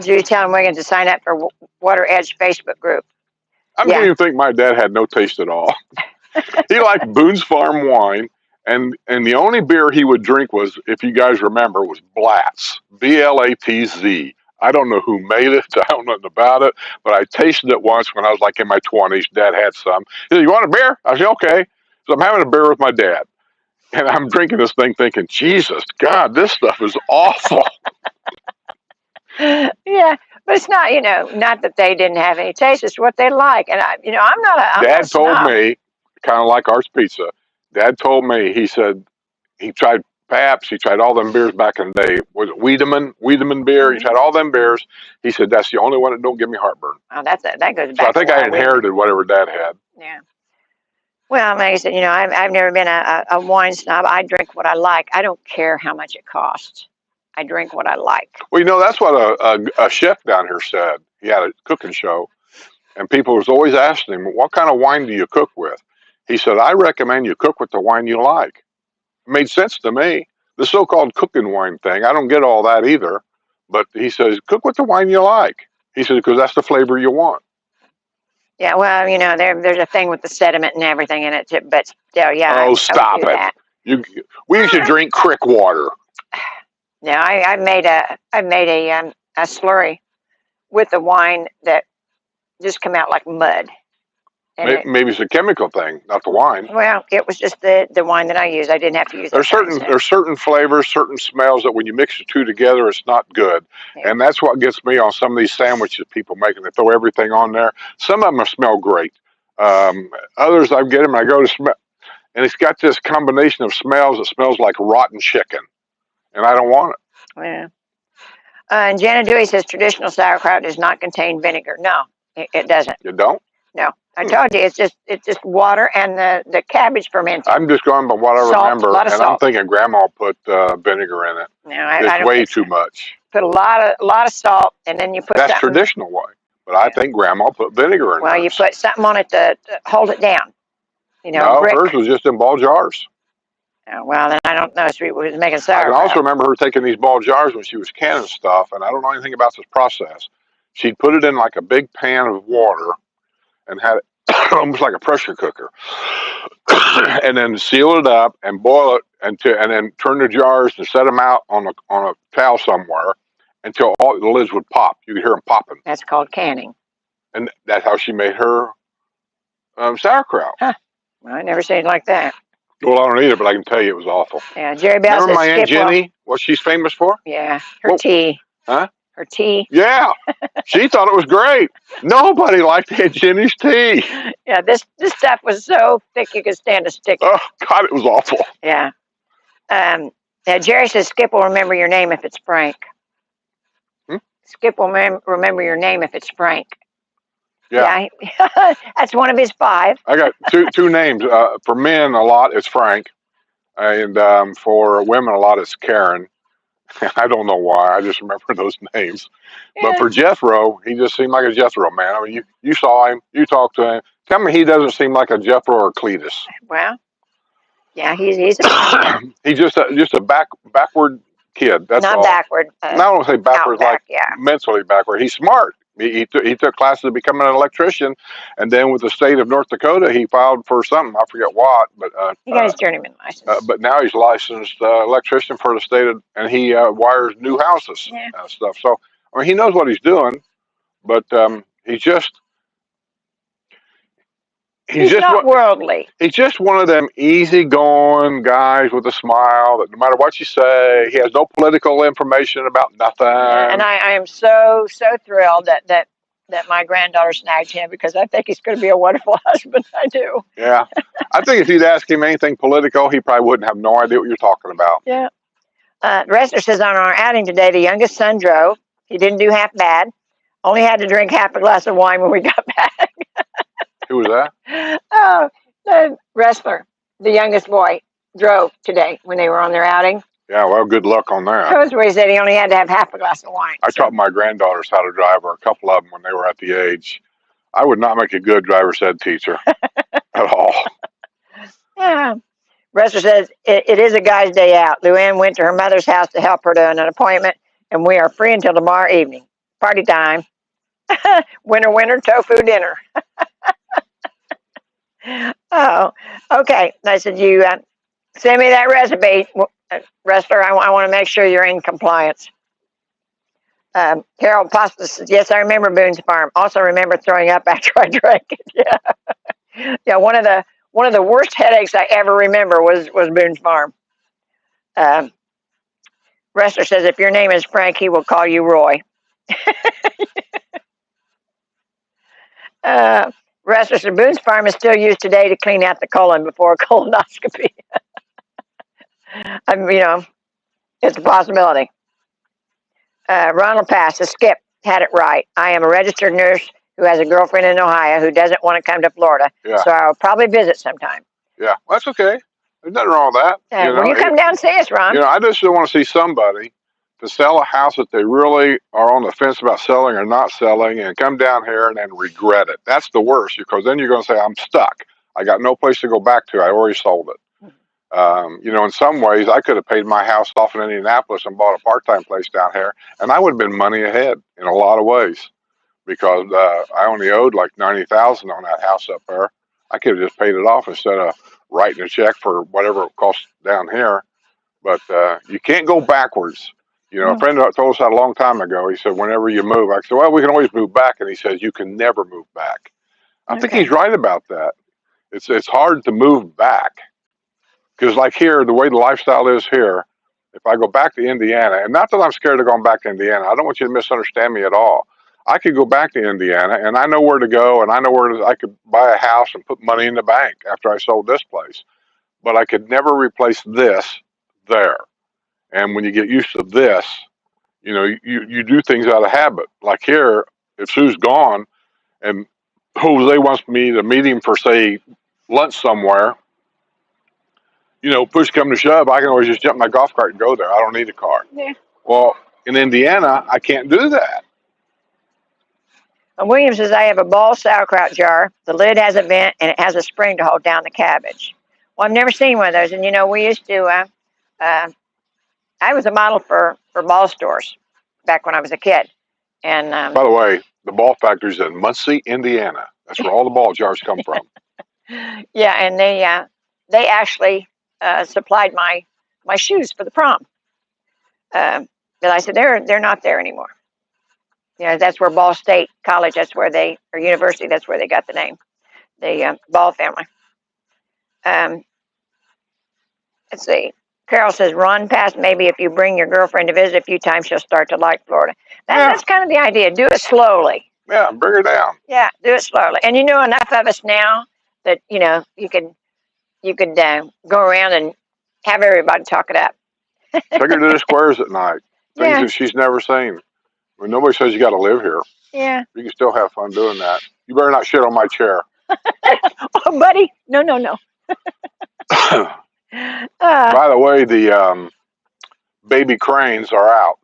Judy telling Wiggins to sign up for Water Edge Facebook group. I don't even think my dad had no taste at all. He liked Boone's Farm wine, and the only beer he would drink was, if you guys remember, was Blatz. Blatz. I don't know who made it. I don't know nothing about it, but I tasted it once when I was like in my 20s. Dad had some. He said, you want a beer? I said, okay. So I'm having a beer with my dad, and I'm drinking this thing thinking, Jesus, God, this stuff is awful. Yeah, but it's not, not that they didn't have any taste. It's what they like. And, I'm not a Dad told me, kind of like Art's Pizza, Dad told me, he said, he tried Pabst, he tried all them beers back in the day. Was it Wiedemann beer? He tried all them beers. He said, that's the only one that don't give me heartburn. Oh, that goes back. So I think I inherited whatever Dad had. Yeah. Well, like I said, I've never been a wine snob. I drink what I like. I don't care how much it costs. I drink what I like. Well, that's what a chef down here said. He had a cooking show, and people was always asking him, what kind of wine do you cook with? He said, I recommend you cook with the wine you like. It made sense to me. The so-called cooking wine thing, I don't get all that either. But he says, cook with the wine you like. He said, because that's the flavor you want. Yeah, well, there's a thing with the sediment and everything in it, but still, yeah. Oh, stop it! We used to drink crick water. No, I made a slurry with the wine that just come out like mud. And maybe it's a chemical thing, not the wine. Well, it was just the wine that I used. I didn't have to use. There's certain flavors, certain smells that when you mix the two together, it's not good. Yeah. And that's what gets me on some of these sandwiches people making. They throw everything on there. Some of them smell great. Others I get them, and I go to smell, and it's got this combination of smells. It smells like rotten chicken, and I don't want it. Yeah. And Janet Dewey says traditional sauerkraut does not contain vinegar. No, it doesn't. You don't? No. I told you, it's just water and the cabbage fermented. I'm just going by what I remember, and salt. I'm thinking Grandma put vinegar in it. No, I it's don't way too much. Put a lot of salt, and then you put. That's traditional way, but I think Grandma put vinegar in it. Well, you put something on it to hold it down. No, hers was just in ball jars. Oh, well, then I don't know. She was making sauerkraut. I can also remember her taking these ball jars when she was canning stuff, and I don't know anything about this process. She'd put it in like a big pan of water, and had it almost like a pressure cooker, and then seal it up and boil it, and then turn the jars and set them out on a towel somewhere until all the lids would pop. You could hear them popping. That's called canning. And that's how she made her sauerkraut. Huh. Well, I never seen it like that. Well, I don't either, but I can tell you it was awful. Yeah, Jerry Bell Remember says my Aunt Jenny? What she's famous for? Yeah, her tea. Huh? Her tea. Yeah, she thought it was great. Nobody liked Aunt Jenny's tea. Yeah, this stuff was so thick you could stand a stick. Oh God, it was awful. Yeah. Now, Jerry says Skip will remember your name if it's Frank. Hmm? Skip will remember your name if it's Frank. Yeah. That's one of his 5. I got two names. For men, a lot it's Frank, and for women, a lot it's Karen. I don't know why. I just remember those names. But Yeah. for Jethro, he just seemed like a Jethro man. I mean, you saw him, you talked to him. Tell me he doesn't seem like a Jethro or Cletus. Well, yeah, he's a He's just a backward kid. That's not all. backward. I don't say backwards like Outback, yeah. mentally backward. He's smart. He took classes to become an electrician, and then with the state of North Dakota, he filed for something. I forget what, but He got his journeyman license. but now he's licensed electrician for the state of, and he wires new houses Yeah. and stuff. So I mean, he knows what he's doing, but he's just He's not worldly. he's just one of them easygoing guys with a smile that no matter what you say, he has no political information about nothing. And I am so thrilled that my granddaughter snagged him, because I think he's going to be a wonderful husband. I do. Yeah. I think if you'd ask him anything political, he probably wouldn't have no idea what you're talking about. Yeah. Rester says on our outing today, the youngest son drove. He didn't do half bad. Only had to drink half a glass of wine when we got back. Who was that? Oh, the wrestler, the youngest boy, drove today when they were on their outing. Yeah, well, good luck on that. That's what he said. He only had to have half a glass of wine. I taught my granddaughters how to drive, or a couple of them when they were at the age. I would not make a good driver's ed teacher at all. Yeah. Rester says, it is a guy's day out. Luann went to her mother's house to help her to an appointment, and we are free until tomorrow evening. Party time. Winter, tofu dinner. Oh, okay. I said, you send me that recipe, Rester. I want to make sure you're in compliance. Carol Pasta says, yes, I remember Boone's Farm. Also remember throwing up after I drank it. Yeah. Yeah, one of the worst headaches I ever remember was Boone's Farm. Rester says, if your name is Frank, he will call you Roy. Rester says, Boone's Farm is still used today to clean out the colon before a colonoscopy. It's a possibility. Ronald Pass says, Skip had it right. I am a registered nurse who has a girlfriend in Ohio who doesn't want to come to Florida. Yeah. So I'll probably visit sometime. Yeah, well, that's okay. There's nothing wrong with that. Will you come down and see us, Ron? I just want to see somebody to sell a house that they really are on the fence about selling or not selling, and come down here and then regret it. That's the worst, because then you're going to say, I'm stuck. I got no place to go back to. I already sold it. In some ways, I could have paid my house off in Indianapolis and bought a part-time place down here, and I would have been money ahead in a lot of ways, because I only owed like $90,000 on that house up there. I could have just paid it off instead of writing a check for whatever it costs down here. But you can't go backwards. A friend told us that a long time ago. He said, whenever you move, I said, well, we can always move back. And he says, you can never move back. I think he's right about that. It's hard to move back. Because like here, the way the lifestyle is here, if I go back to Indiana, and not that I'm scared of going back to Indiana, I don't want you to misunderstand me at all. I could go back to Indiana, and I know where to go, and I know where I could buy a house and put money in the bank after I sold this place. But I could never replace this there. And when you get used to this, you do things out of habit. Like here, if Sue's gone, and Jose wants me to meet him for, say, lunch somewhere, push come to shove, I can always just jump in my golf cart and go there. I don't need a car. Yeah. Well, in Indiana, I can't do that. William says, I have a ball sauerkraut jar. The lid has a vent, and it has a spring to hold down the cabbage. Well, I've never seen one of those. And, we used to, I was a model for ball stores back when I was a kid. And by the way, the ball factory's in Muncie, Indiana. That's where all the ball jars come from. Yeah, and they actually supplied my shoes for the prom. But I said, they're not there anymore. That's where Ball State College, or university, that's where they got the name, the Ball family. Let's see. Carol says, Ron passed, maybe if you bring your girlfriend to visit a few times, she'll start to like Florida. That's kind of the idea. Do it slowly. Yeah, bring her down. Yeah, do it slowly. And enough of us now that, you could go around and have everybody talk it up. Take her to the squares at night. Things Yeah, that she's never seen. I mean, nobody says you got to live here. yeah. You can still have fun doing that. You better not shit on my chair. Oh, buddy, no, no, no. By the way, the baby cranes are out.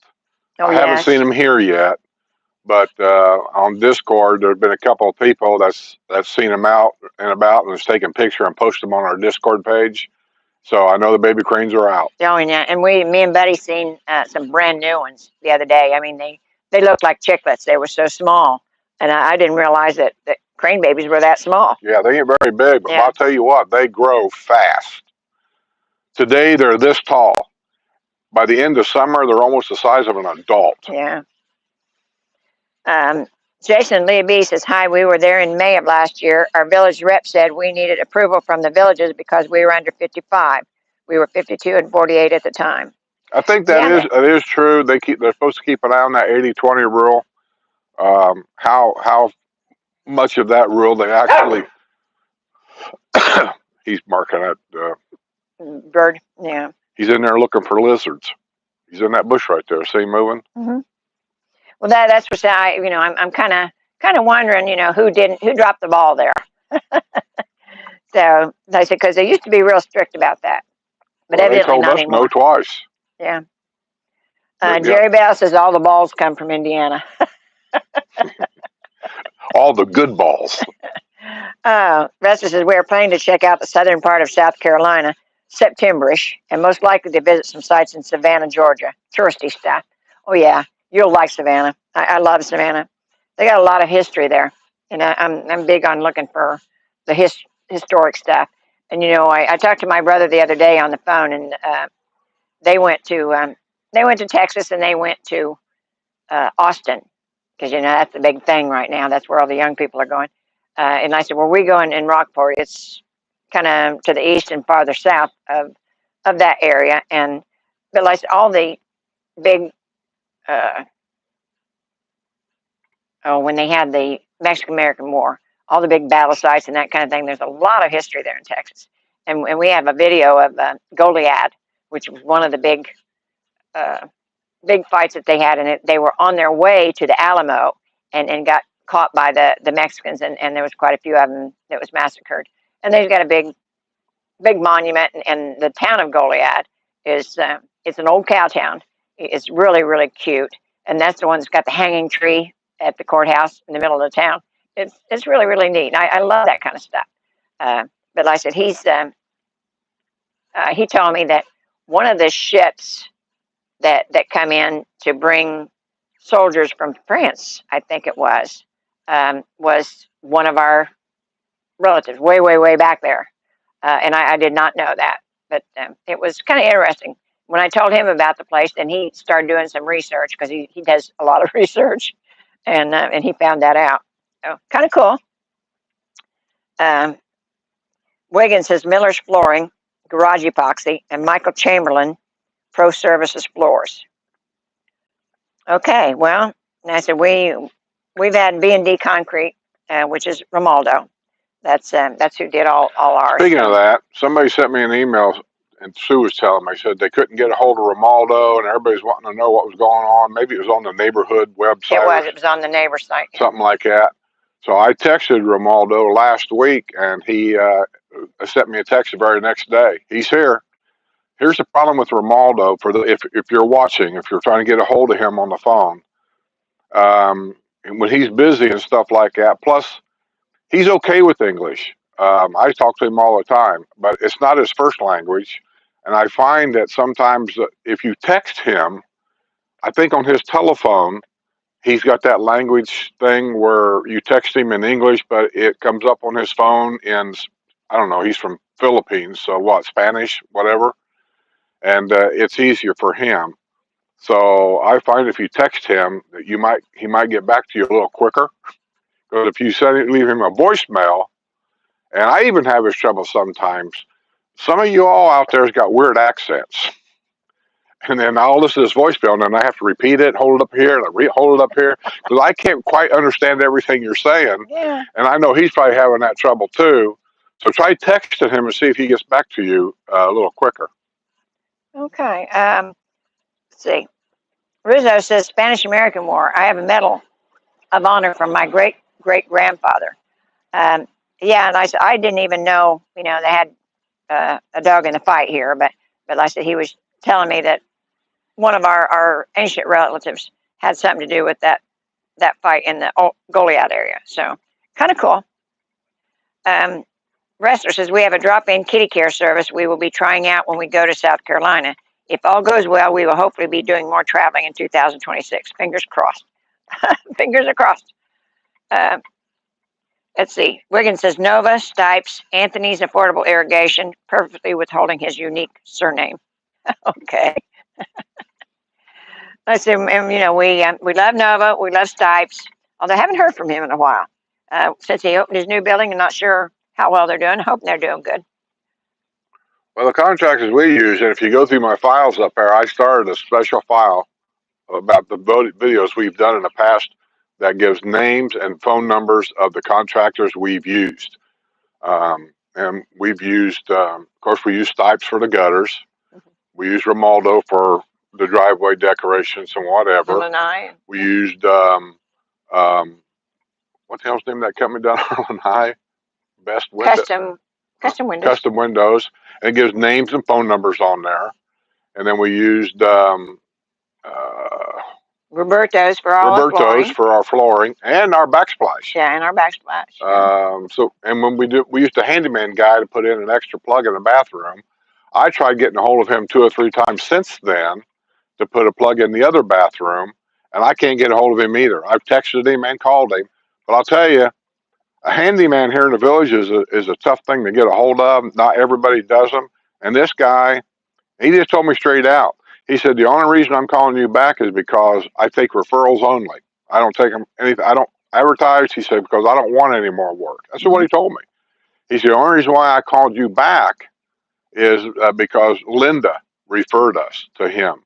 Oh, I haven't yes. seen them here yet, but on Discord, there have been a couple of people that's seen them out and about and has taken a picture and posted them on our Discord page. So I know the baby cranes are out. Oh, yeah. And me and Buddy seen some brand new ones the other day. I mean, they looked like chiclets. They were so small, and I didn't realize that crane babies were that small. Yeah, they ain't very big, but Yeah. I'll tell you what, they grow fast. Today, they're this tall. By the end of summer, they're almost the size of an adult. Yeah. Jason Lee B says, hi, we were there in May of last year. Our village rep said we needed approval from the villages because we were under 55. We were 52 and 48 at the time. I think that is true. They're supposed to keep an eye on that 80-20 rule. How much of that rule they actually he's marking that bird. Yeah. He's in there looking for lizards. He's in that bush right there. See him moving? Mm-hmm. Well, that's what I'm kind of wondering, who dropped the ball there. So I said, because they used to be real strict about that, but well, evidently they told not us anymore. no twice. Yeah. Jerry Bell says all the balls come from Indiana. All the good balls. Resta says we're planning to check out the southern part of South Carolina, September-ish, and most likely to visit some sites in Savannah, Georgia. Touristy stuff. Oh yeah, you'll like Savannah. I love Savannah. They got a lot of history there, and I'm big on looking for the historic stuff. And I talked to my brother the other day on the phone, and they went to Texas, and they went to Austin, because that's the big thing right now. That's where all the young people are going. And I said, well, we're going in Rockport. It's kind of to the east and farther south of that area. But like all the big, when they had the Mexican-American War, all the big battle sites and that kind of thing, there's a lot of history there in Texas. And we have a video of Goliad, which was one of the big fights that they had. And they were on their way to the Alamo and got caught by the Mexicans, and there was quite a few of them that was massacred. And they've got a big monument, and the town of Goliad is it's an old cow town. It's really, really cute, and that's the one that's got the hanging tree at the courthouse in the middle of the town. It's really, really neat. I love that kind of stuff. But like I said, he told me that one of the ships that come in to bring soldiers from France, I think it was one of our relatives way, way, way back there. And I did not know that, but it was kind of interesting. When I told him about the place, then he started doing some research, because he does a lot of research, and he found that out. So kind of cool. Wiggins says Miller's Flooring, Garage Epoxy, and Michael Chamberlain Pro Services Floors. Okay, well, I said we've had B&D Concrete, which is Romaldo. That's who did all ours. Speaking of that, somebody sent me an email, and Sue was telling me, said they couldn't get a hold of Romaldo, and everybody's wanting to know what was going on. Maybe it was on the neighborhood website. It was on the neighbor site. Something like that. So I texted Romaldo last week, and he sent me a text the very next day. He's here. Here's the problem with Romaldo. If you're watching, if you're trying to get a hold of him on the phone, when he's busy and stuff like that. Plus, he's okay with English. I talk to him all the time, but it's not his first language. And I find that sometimes if you text him, I think on his telephone, he's got that language thing where you text him in English, but it comes up on his phone in, I don't know, he's from Philippines, so what, Spanish, whatever. And it's easier for him. So I find if you text him, that he might get back to you a little quicker. Because if you leave him a voicemail, and I even have his trouble sometimes. Some of you all out there's got weird accents. And then I'll listen to this voicemail, and then I have to repeat it, hold it up here, and hold it up here, because I can't quite understand everything you're saying. Yeah. And I know he's probably having that trouble too. So try texting him and see if he gets back to you a little quicker. Okay. see. Rizzo says Spanish American War. I have a medal of honor from my great great grandfather. Yeah, and I said I didn't even know. They had a dog in the fight here, but I said he was telling me that one of our ancient relatives had something to do with that fight in the Goliad area. So kind of cool. Wrestler says we have a drop-in kitty care service we will be trying out when we go to South Carolina. If all goes well, we will hopefully be doing more traveling in 2026. Fingers crossed. Fingers are crossed. Let's see. Wiggins says Nova, Stipes, Anthony's Affordable Irrigation, perfectly withholding his unique surname. Okay. I said, we love Nova, we love Stipes, although I haven't heard from him in a while. Since he opened his new building, I'm not sure how well they're doing. I hope they're doing good. Well, the contractors we use, and if you go through my files up there, I started a special file about the videos we've done in the past that gives names and phone numbers of the contractors we've used. And we've used, of course, we use Stipes for the gutters. We use Romaldo for the driveway decorations and whatever. We used, what the hell's the name of that company down in High? Best Window. Custom Windows. Custom Windows. And it gives names and phone numbers on there. And then we used Roberto's for our flooring and our backsplash. Yeah, and our backsplash. And when we used a handyman guy to put in an extra plug in the bathroom. I tried getting a hold of him 2 or 3 times since then to put a plug in the other bathroom, and I can't get a hold of him either. I've texted him and called him, but I'll tell you, a handyman here in the village is a tough thing to get a hold of. Not everybody does them, and this guy, he just told me straight out. He said, the only reason I'm calling you back is because I take referrals only. I don't take them anything. I don't advertise. He said, because I don't want any more work. That's what he told me. He said, the only reason why I called you back is because Linda referred us to him.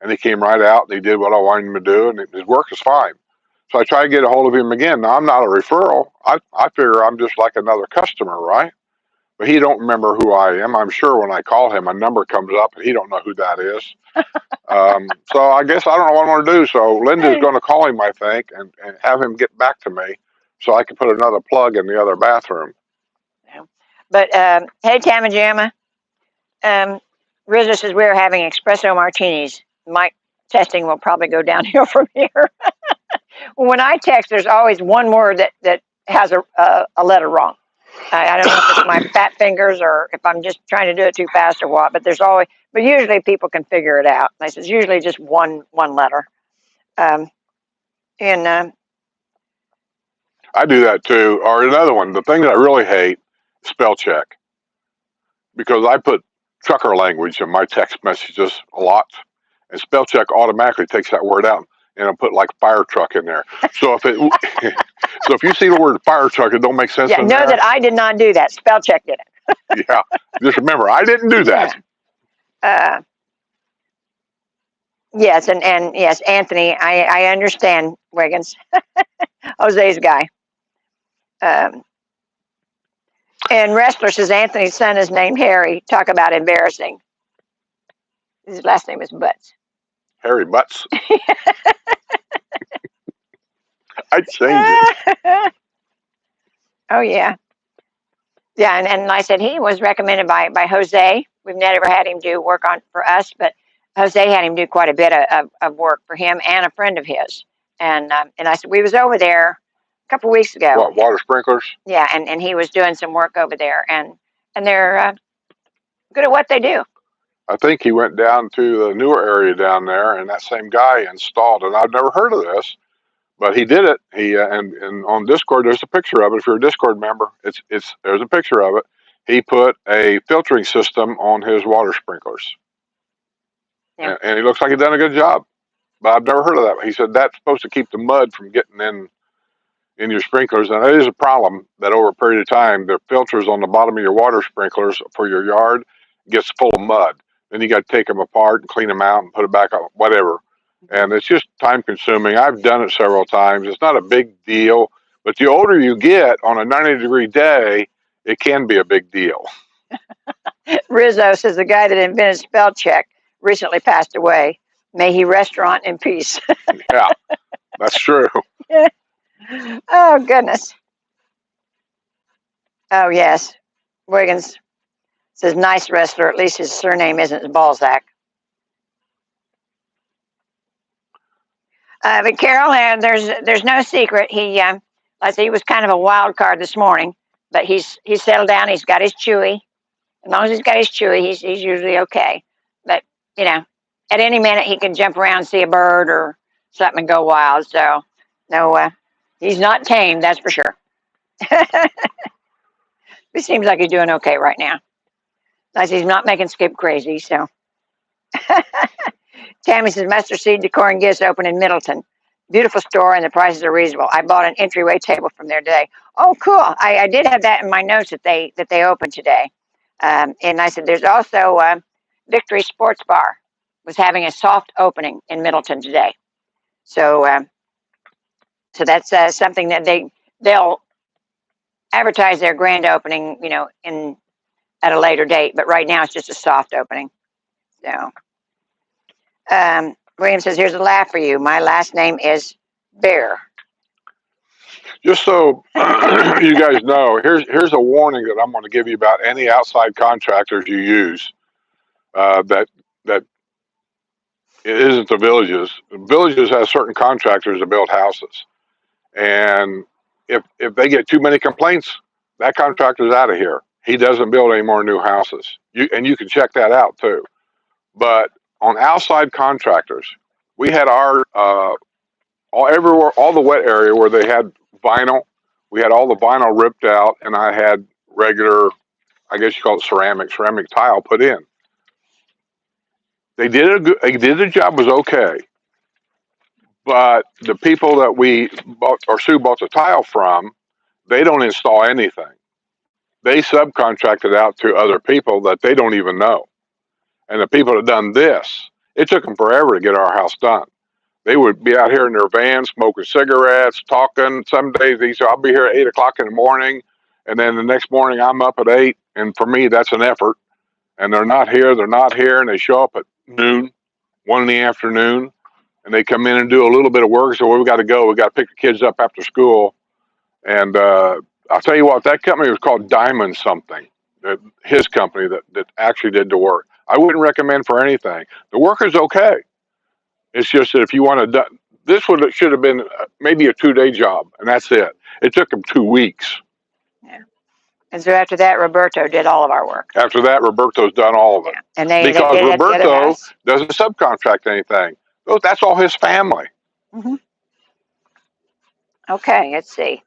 And he came right out and he did what I wanted him to do, and his work is fine. So I tried to get a hold of him again. Now, I'm not a referral. I figure I'm just like another customer, right? But he don't remember who I am. I'm sure when I call him, a number comes up and he don't know who that is. So I guess I don't know what I'm going to do. So Linda's going to call him, I think, and have him get back to me so I can put another plug in the other bathroom. But hey, Tamma Jamma. Rizzo says we're having espresso martinis. My testing will probably go downhill from here. When I text, there's always one word that has a letter wrong. I don't know if it's my fat fingers or if I'm just trying to do it too fast or what. But usually people can figure it out. It's usually just one letter. I do that too. Or another one. The thing that I really hate, spell check, because I put trucker language in my text messages a lot, and spell check automatically takes that word out, and I'll put like fire truck in there. So if you see the word fire truck, it don't make sense. Yeah, know that I did not do that. Spell check did it. Yeah, just remember, I didn't do that. Yeah. Yes, and yes, Anthony, I understand, Wiggins. Jose's guy. And Wrestler says Anthony's son is named Harry. Talk about embarrassing. His last name is Butts. Harry Butts. I'd change it. Oh, yeah. Yeah, and I said he was recommended by Jose. We've never had him do work for us, but Jose had him do quite a bit of work for him and a friend of his. And I said, we was over there a couple of weeks ago. What, water sprinklers? Yeah, and he was doing some work over there, and they're good at what they do. I think he went down to the newer area down there, and that same guy installed it. I've never heard of this, but he did it. He and on Discord, there's a picture of it. If you're a Discord member, there's a picture of it. He put a filtering system on his water sprinklers, yeah. and he looks like he done a good job. But I've never heard of that. He said that's supposed to keep the mud from getting in your sprinklers, and it is a problem that over a period of time, the filters on the bottom of your water sprinklers for your yard gets full of mud. Then you got to take them apart and clean them out and put it back on, whatever. And it's just time consuming. I've done it several times. It's not a big deal, but the older you get on a 90-degree day, it can be a big deal. Rizzo says the guy that invented spell check recently passed away. May he restaurant in peace. Yeah, that's true. Oh, goodness. Oh, yes. Wiggins says, nice wrestler. At least his surname isn't Balzac. But Carol, there's no secret. Like I said, he was kind of a wild card this morning, but he's settled down. He's got his chewy. As long as he's got his chewy, he's usually okay. But you know, at any minute he can jump around, see a bird or something, and go wild. So no, he's not tame, that's for sure. It seems like he's doing okay right now. Like he's not making Skip crazy. So Tammy says, Mustard Seed Decor and Gifts open in Middleton. Beautiful store and the prices are reasonable. I bought an entryway table from there today. Oh, cool. I did have that in my notes that they opened today. And I said, there's also Victory Sports Bar was having a soft opening in Middleton today. So so that's something that they'll advertise their grand opening, at a later date. But right now it's just a soft opening. So William says, here's a laugh for you. My last name is Bear. Just so you guys know, here's a warning that I'm going to give you about any outside contractors you use. That it isn't the villages. Villages have certain contractors that build houses, and if they get too many complaints, that contractor's out of here. He doesn't build any more new houses. You can check that out too. But on outside contractors, we had our all the wet area where they had vinyl. We had all the vinyl ripped out, and I had regular, I guess you call it ceramic tile put in. They did the job was okay, but the people that we bought or Sue bought the tile from, they don't install anything. They subcontracted out to other people that they don't even know. And the people that done this, it took them forever to get our house done. They would be out here in their van smoking cigarettes, talking. Some days they said, I'll be here at 8 o'clock in the morning. And then the next morning I'm up at 8. And for me, that's an effort. And they're not here. And they show up at noon, 1 in the afternoon. And they come in and do a little bit of work. So we got to go. We got to pick the kids up after school. And I'll tell you what, that company was called Diamond something. His company that actually did the work. I wouldn't recommend for anything. The work is okay. It's just that if you want to, should have been maybe a 2-day job, and that's it. It took them 2 weeks. Yeah. And so after that, Roberto did all of our work. After that, Roberto's done all of it. Yeah. And because Roberto doesn't subcontract anything. That's all his family. Mm-hmm. Okay, let's see.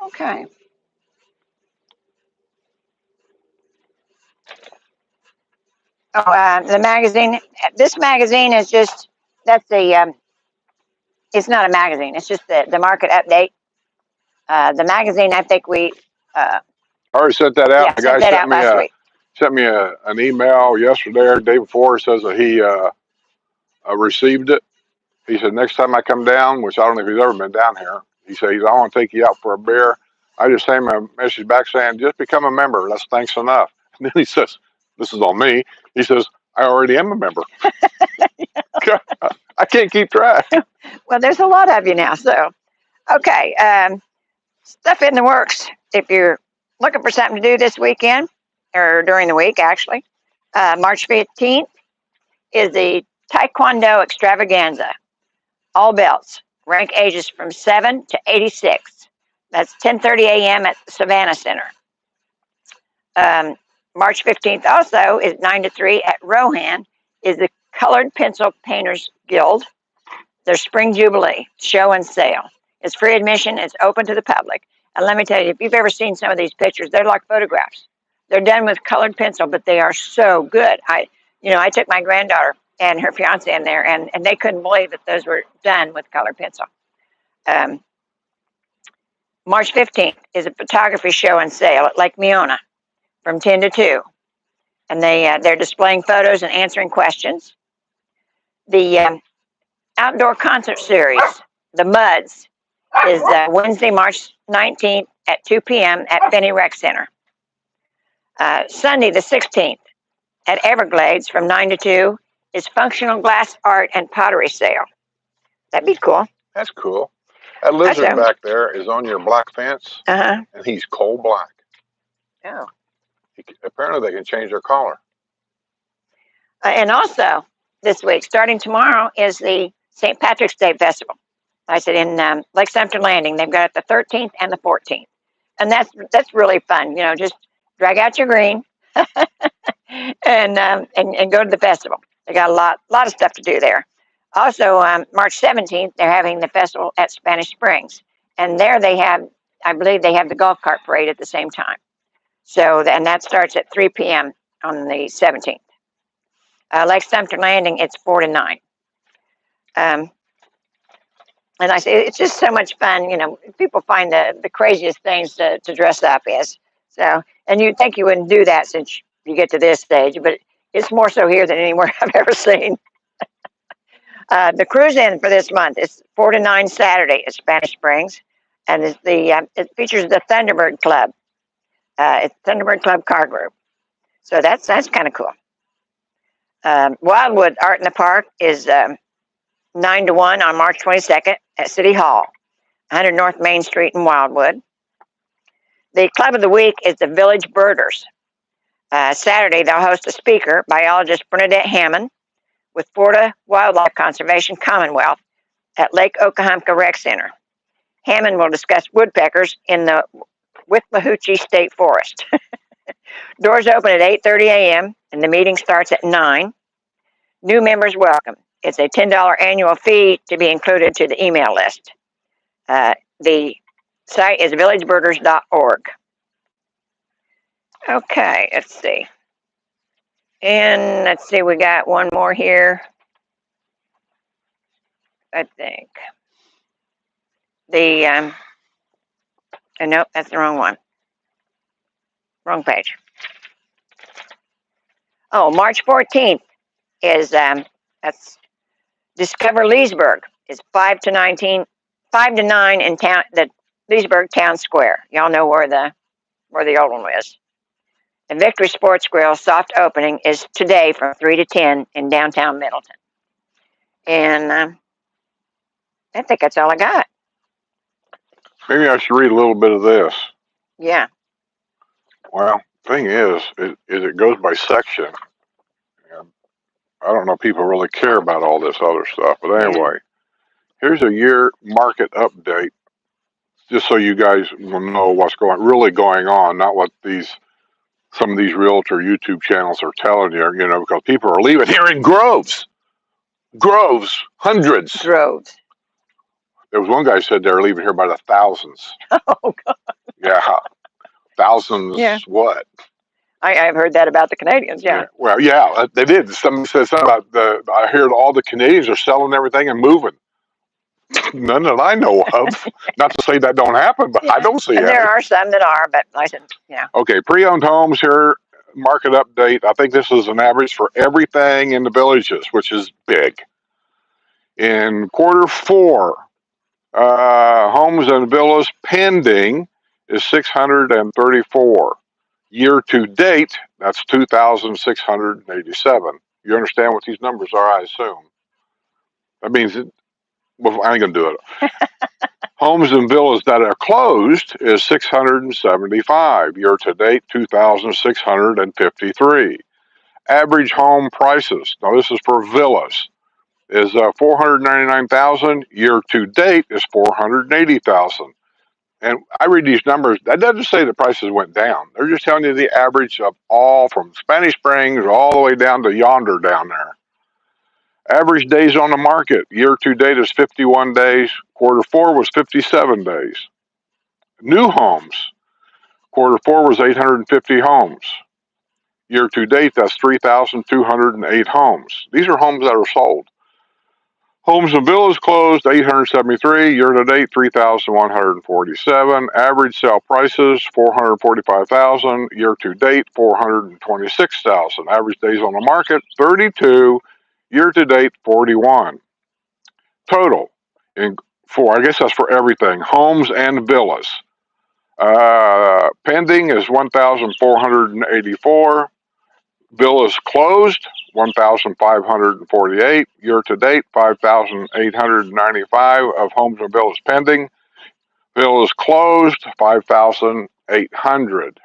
Okay. Oh, the magazine. This magazine is just, that's the, it's not a magazine. It's just the market update. The magazine, I think we. I already sent that out. Yeah, The guy sent that out last week. Sent me an email yesterday or the day before. It says that he received it. He said, next time I come down, which I don't know if he's ever been down here, he said, I want to take you out for a beer. I just sent him a message back saying, just become a member. That's thanks enough. And then he says, this is on me. He says, I already am a member. I can't keep track. Well, there's a lot of you now. So, okay. Stuff in the works. If you're looking for something to do this weekend, or during the week, actually, March 15th is the Taekwondo Extravaganza. All belts, rank ages from 7 to 86. That's 10:30 a.m. at the Savannah Center. March 15th also is 9 to 3 at Rohan is the Colored Pencil Painters Guild. Their Spring Jubilee show and sale. It's free admission. It's open to the public. And let me tell you, if you've ever seen some of these pictures, they're like photographs. They're done with colored pencil, but they are so good. I took my granddaughter and her fiance in there, and they couldn't believe that those were done with colored pencil. March 15th is a photography show and sale at Lake Miona from 10 to 2. And they're displaying photos and answering questions. The outdoor concert series, The Muds, is Wednesday, March 19th at 2 p.m. at Finney Rec Center. Sunday the 16th at Everglades from 9 to 2 is functional glass art and pottery sale. That'd be cool. That's cool. That lizard back there is on your black fence, and he's coal black. Oh. Apparently they can change their color. And also, this week, starting tomorrow, is the St. Patrick's Day Festival. I said in Lake Sumter Landing. They've got it the 13th and the 14th. And that's really fun. You know, just drag out your green and go to the festival. They got a lot of stuff to do there. Also, March 17th, they're having the festival at Spanish Springs. And there they have, I believe they have the golf cart parade at the same time. So, and that starts at 3 p.m. on the 17th. Lake Sumter Landing, it's 4 to 9. And I say, it's just so much fun. You know, people find the craziest things to dress up as. So, and you'd think you wouldn't do that since you get to this stage, but it's more so here than anywhere I've ever seen. The cruise in for this month is 4 to 9 Saturday at Spanish Springs, and it features the Thunderbird Club. It's Thunderbird Club car group. So that's kind of cool. Wildwood Art in the Park is 9 to 1 on March 22nd at City Hall, 100 North Main Street in Wildwood. The club of the week is the Village Birders. Saturday, they'll host a speaker, biologist Bernadette Hammond, with Florida Wildlife Conservation Commonwealth at Lake Oklahoma Rec Center. Hammond will discuss woodpeckers in the Withlacoochee State Forest. Doors open at 8:30 a.m. and the meeting starts at 9. New members welcome. It's a $10 annual fee to be included to the email list. The site is villagebirders.org. Okay, let's see. And let's see, we got one more here. I think. Nope, that's the wrong one. Wrong page. Oh, March 14th is, that's Discover Leesburg. It's 5 to 9 in town, the Leesburg Town Square. Y'all know where the old one is. The Victory Sports Grill soft opening is today from 3 to 10 in downtown Middleton. And I think that's all I got. Maybe I should read a little bit of this. Yeah. Well, thing is it goes by section. And I don't know if people really care about all this other stuff, but anyway, here's a year market update, just so you guys will know what's really going on, not what some of these realtor YouTube channels are telling you, you know, because people are leaving here in groves, hundreds. Droves. There was one guy who said they're leaving here by the thousands. Oh, God. Yeah. Thousands, yeah. What? I've heard that about the Canadians, yeah. Well, yeah, they did. Somebody said something about I hear all the Canadians are selling everything and moving. None that I know of. Not to say that don't happen, but yeah. I don't see it. There are some that are, but I said, yeah. Okay, pre-owned homes here, market update. I think this is an average for everything in the villages, which is big. In quarter 4, homes and villas pending is 634. Year to date, that's 2,687. You understand what these numbers are, I assume? That means, well, I ain't going to do it. Homes and villas that are closed is 675. Year to date, 2,653. Average home prices, now this is for villas, is 499,000. Year to date is 480,000. And I read these numbers. That doesn't say the prices went down. They're just telling you the average of all from Spanish Springs all the way down to yonder down there. Average days on the market. Year to date is 51 days. Quarter 4 was 57 days. New homes. Quarter 4 was 850 homes. Year to date, that's 3,208 homes. These are homes that are sold. Homes and villas closed, 873. Year to date, 3,147. Average sale prices, 445,000. Year to date, 426,000. Average days on the market, 32. Year to date, 41. Total, I guess that's for everything, homes and villas. Pending is 1,484. Bill is closed, 1,548. Year to date, 5,895 of homes and bills pending. Bill is closed, 5,800.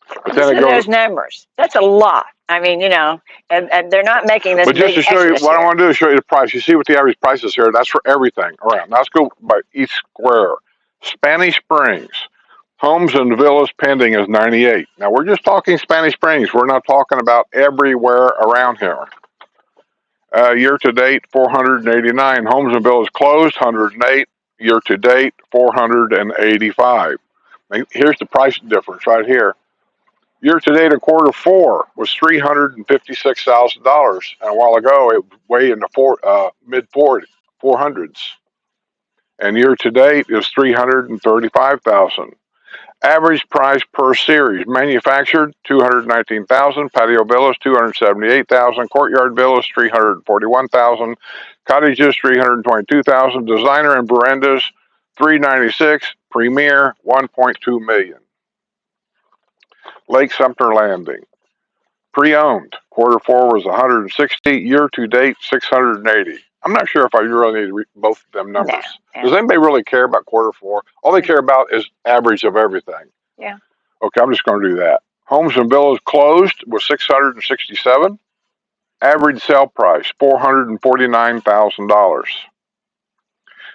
But then Listen it to goes. those numbers. That's a lot. I mean, you know, and they're not making this But just big to show you, exodus what I here. want to do is show you the price. You see what the average price is here. That's for everything around. Now let's go by each square. Spanish Springs. Homes and villas pending is 98. Now we're just talking Spanish Springs. We're not talking about everywhere around here. Year to date, 489. Homes and villas closed, 108. Year to date, 485. Now, here's the price difference right here. Year to date in quarter four was $356,000, and a while ago it was way in the mid 400s. And year to date is 335,000. Average price per series: manufactured 219,000, patio villas 278,000, courtyard villas 341,000, cottages 322,000, designer and verandas 396, premier 1.2 million. Lake Sumter Landing. Pre-owned, quarter four was 160, year to date 680. I'm not sure if I really need to read both of them numbers. No. Does anybody really care about quarter four? All they care about is average of everything. Yeah. Okay, I'm just going to do that. Homes and villas closed was 667. Average sale price $449,000.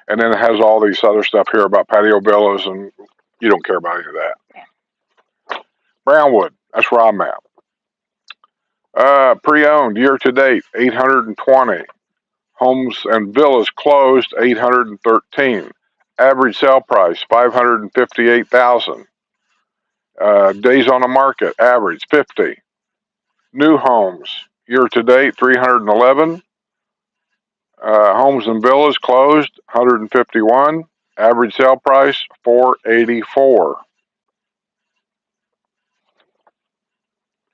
And then it has all these other stuff here about patio villas, and you don't care about any of that. Yeah. Brownwood, that's where I'm at. Pre-owned, year to date, 820. Homes and villas closed, 813. Average sale price, 558,000. Days on the market, average 50. New homes, year to date, 311. Homes and villas closed, 151. Average sale price, 484.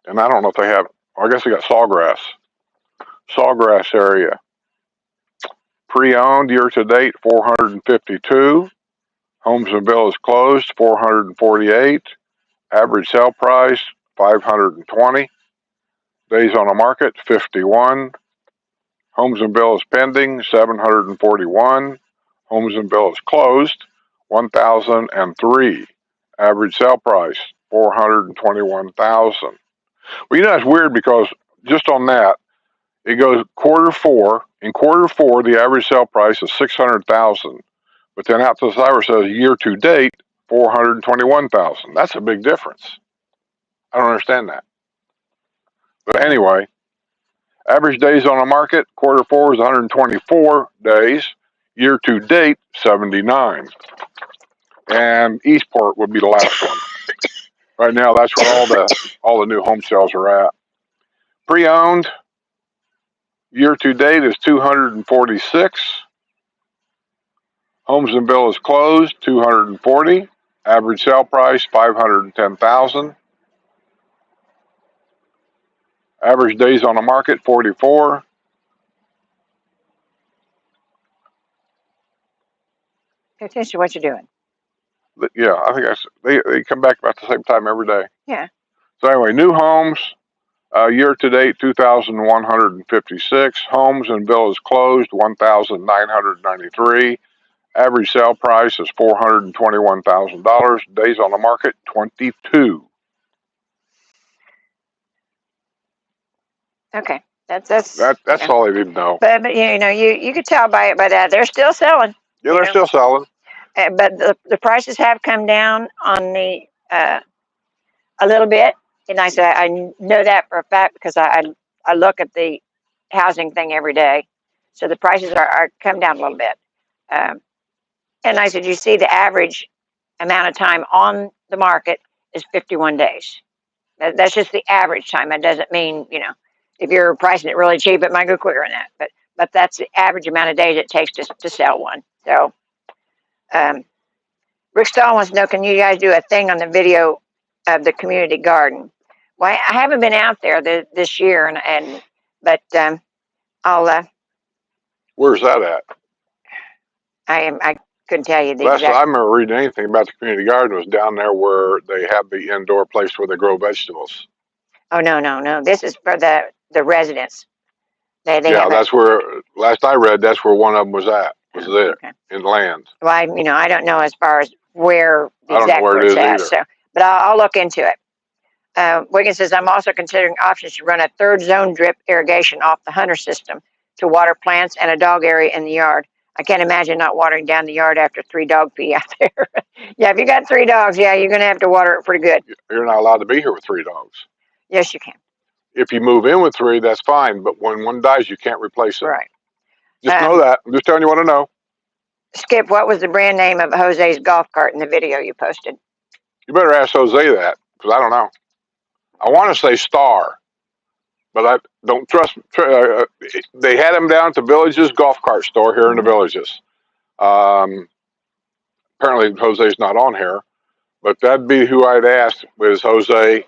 And I don't know if they have, I guess they got Sawgrass. Sawgrass area. Pre-owned, year to date, 452. Homes and villas closed, 448. Average sale price, 520. Days on the market, 51. Homes and villas pending, 741. Homes and villas closed, 1,003. Average sale price, 421,000. Well, you know, that's weird because just on that, it goes quarter four. In quarter four, the average sale price is 600,000. But then out to the side where it says year to date, 421,000. That's a big difference. I don't understand that. But anyway, average days on the market, quarter four is 124 days. Year to date, 79. And Eastport would be the last one. Right now, that's where all the new home sales are at. Pre-owned, year to date is 246. Homes and villas closed, 240. Average sale price, 510,000. Average days on the market, 44. Pay attention to what you're doing. Yeah, I think they come back about the same time every day. Yeah. So anyway, new homes, year to date, 2,156. Homes and villas closed, 1,993. Average sale price is $421,000. Days on the market, 22. Okay. That's all they need to know. But you know, you could tell by that they're still selling. Yeah, they're still selling. But the prices have come down on the a little bit, and I know that for a fact because I look at the housing thing every day, so the prices are come down a little bit. And I said, you see, the average amount of time on the market is 51 days. That's just the average time. That doesn't mean, you know, if you're pricing it really cheap, it might go quicker than that. But that's the average amount of days it takes to sell one. So, Rick Stahl wants to know, can you guys do a thing on the video of the community garden? Well, I haven't been out there this year, but I'll. Where's that at? I couldn't tell you the Last time I exact. remember reading anything about the community garden was down there where they have the indoor place where they grow vegetables. Oh no. This is for the residents. They Yeah, have a. that's where, last I read, that's where one of them was at, was Oh, there, okay. in land. Well, I don't know as far as where I don't know exactly where where it it's is at. either. So, but I'll look into it. Wiggins says, I'm also considering options to run a third zone drip irrigation off the Hunter system to water plants and a dog area in the yard. I can't imagine not watering down the yard after 3 dog pee out there. Yeah, if you got 3 dogs, yeah, you're going to have to water it pretty good. You're not allowed to be here with 3 dogs. Yes, you can. If you move in with 3, that's fine, but when one dies, you can't replace it. Right. Just know that. I'm just telling you what I know. Skip, what was the brand name of Jose's golf cart in the video you posted? You better ask Jose that, because I don't know. I want to say Star, but I don't trust. They had him down at the Villages golf cart store here in the Villages. Apparently, Jose's not on here, but that'd be who I'd ask was Jose.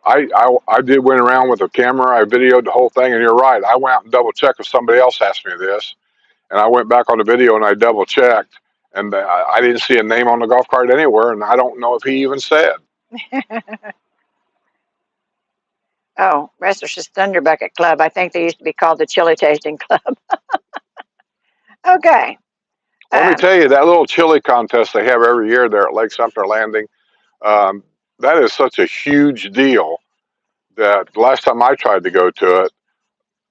I did went around with a camera. I videoed the whole thing, and you're right. I went out and double checked if somebody else asked me this, and I went back on the video and I double checked, and I didn't see a name on the golf cart anywhere, and I don't know if he even said. Oh, Restless Thunder Bucket Club. I think they used to be called the Chili Tasting Club. Okay. Let me tell you, that little chili contest they have every year there at Lake Sumter Landing, that is such a huge deal that the last time I tried to go to it,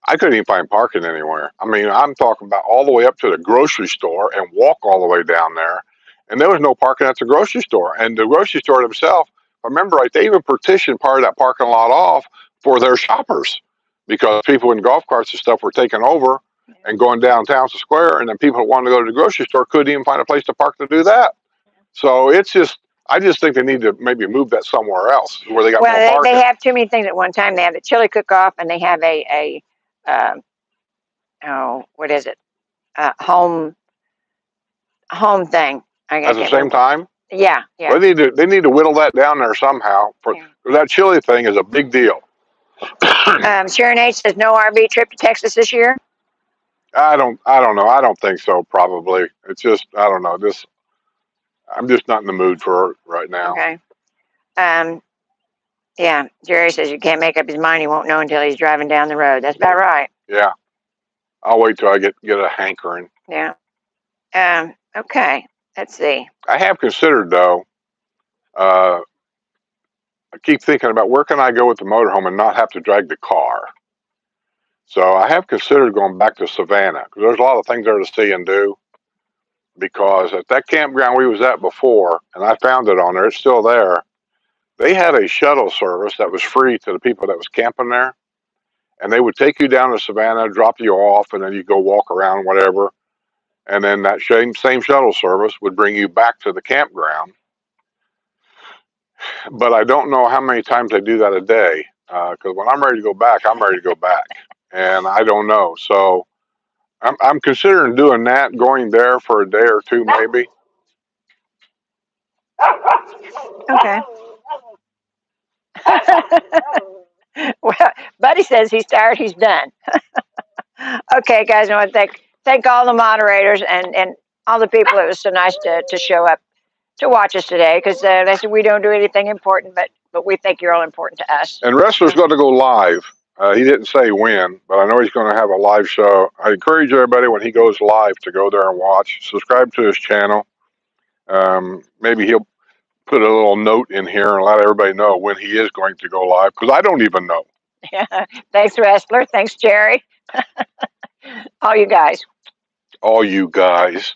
I couldn't even find parking anywhere. I mean, I'm talking about all the way up to the grocery store and walk all the way down there. And there was no parking at the grocery store. And the grocery store themselves, if I remember right, they even partitioned part of that parking lot off for their shoppers because people in golf carts and stuff were taking over and going downtown to Square. And then people who wanted to go to the grocery store couldn't even find a place to park to do that. So it's just, I just think they need to maybe move that somewhere else where they got more Well, parking. they have too many things at one time. They have the chili cook-off, and they have what is it? Home thing. I At the can't same remember. time, Yeah. well, they need to whittle that down there somehow. For that chili thing is a big deal. Sharon H says no RV trip to Texas this year. I don't know. I don't think so. Probably. It's just I don't know. I'm just not in the mood for it right now. Okay. Yeah. Jerry says you can't make up his mind. He won't know until he's driving down the road. That's about right. Yeah. I'll wait till I get a hankering. Yeah. Okay. Let's see. I have considered though. I keep thinking about where can I go with the motorhome and not have to drag the car. So I have considered going back to Savannah because there's a lot of things there to see and do. Because at that campground we was at before, and I found it on there, it's still there. They had a shuttle service that was free to the people that was camping there, and they would take you down to Savannah, drop you off, and then you go walk around, whatever. And then that same shuttle service would bring you back to the campground. But I don't know how many times they do that a day. Because when I'm ready to go back, I'm ready to go back, and I don't know. So I'm considering doing that, going there for a day or two, maybe. Okay. Well, Buddy says he's tired. He's done. Okay, guys, I want to thank all the moderators and all the people. It was so nice to show up to watch us today because they said we don't do anything important, but we think you're all important to us. And Wrestler's going to go live. He didn't say when, but I know he's going to have a live show. I encourage everybody when he goes live to go there and watch. Subscribe to his channel. Maybe he'll put a little note in here and let everybody know when he is going to go live because I don't even know. Yeah. Thanks, Wrestler. Thanks, Jerry. All you guys. All you guys.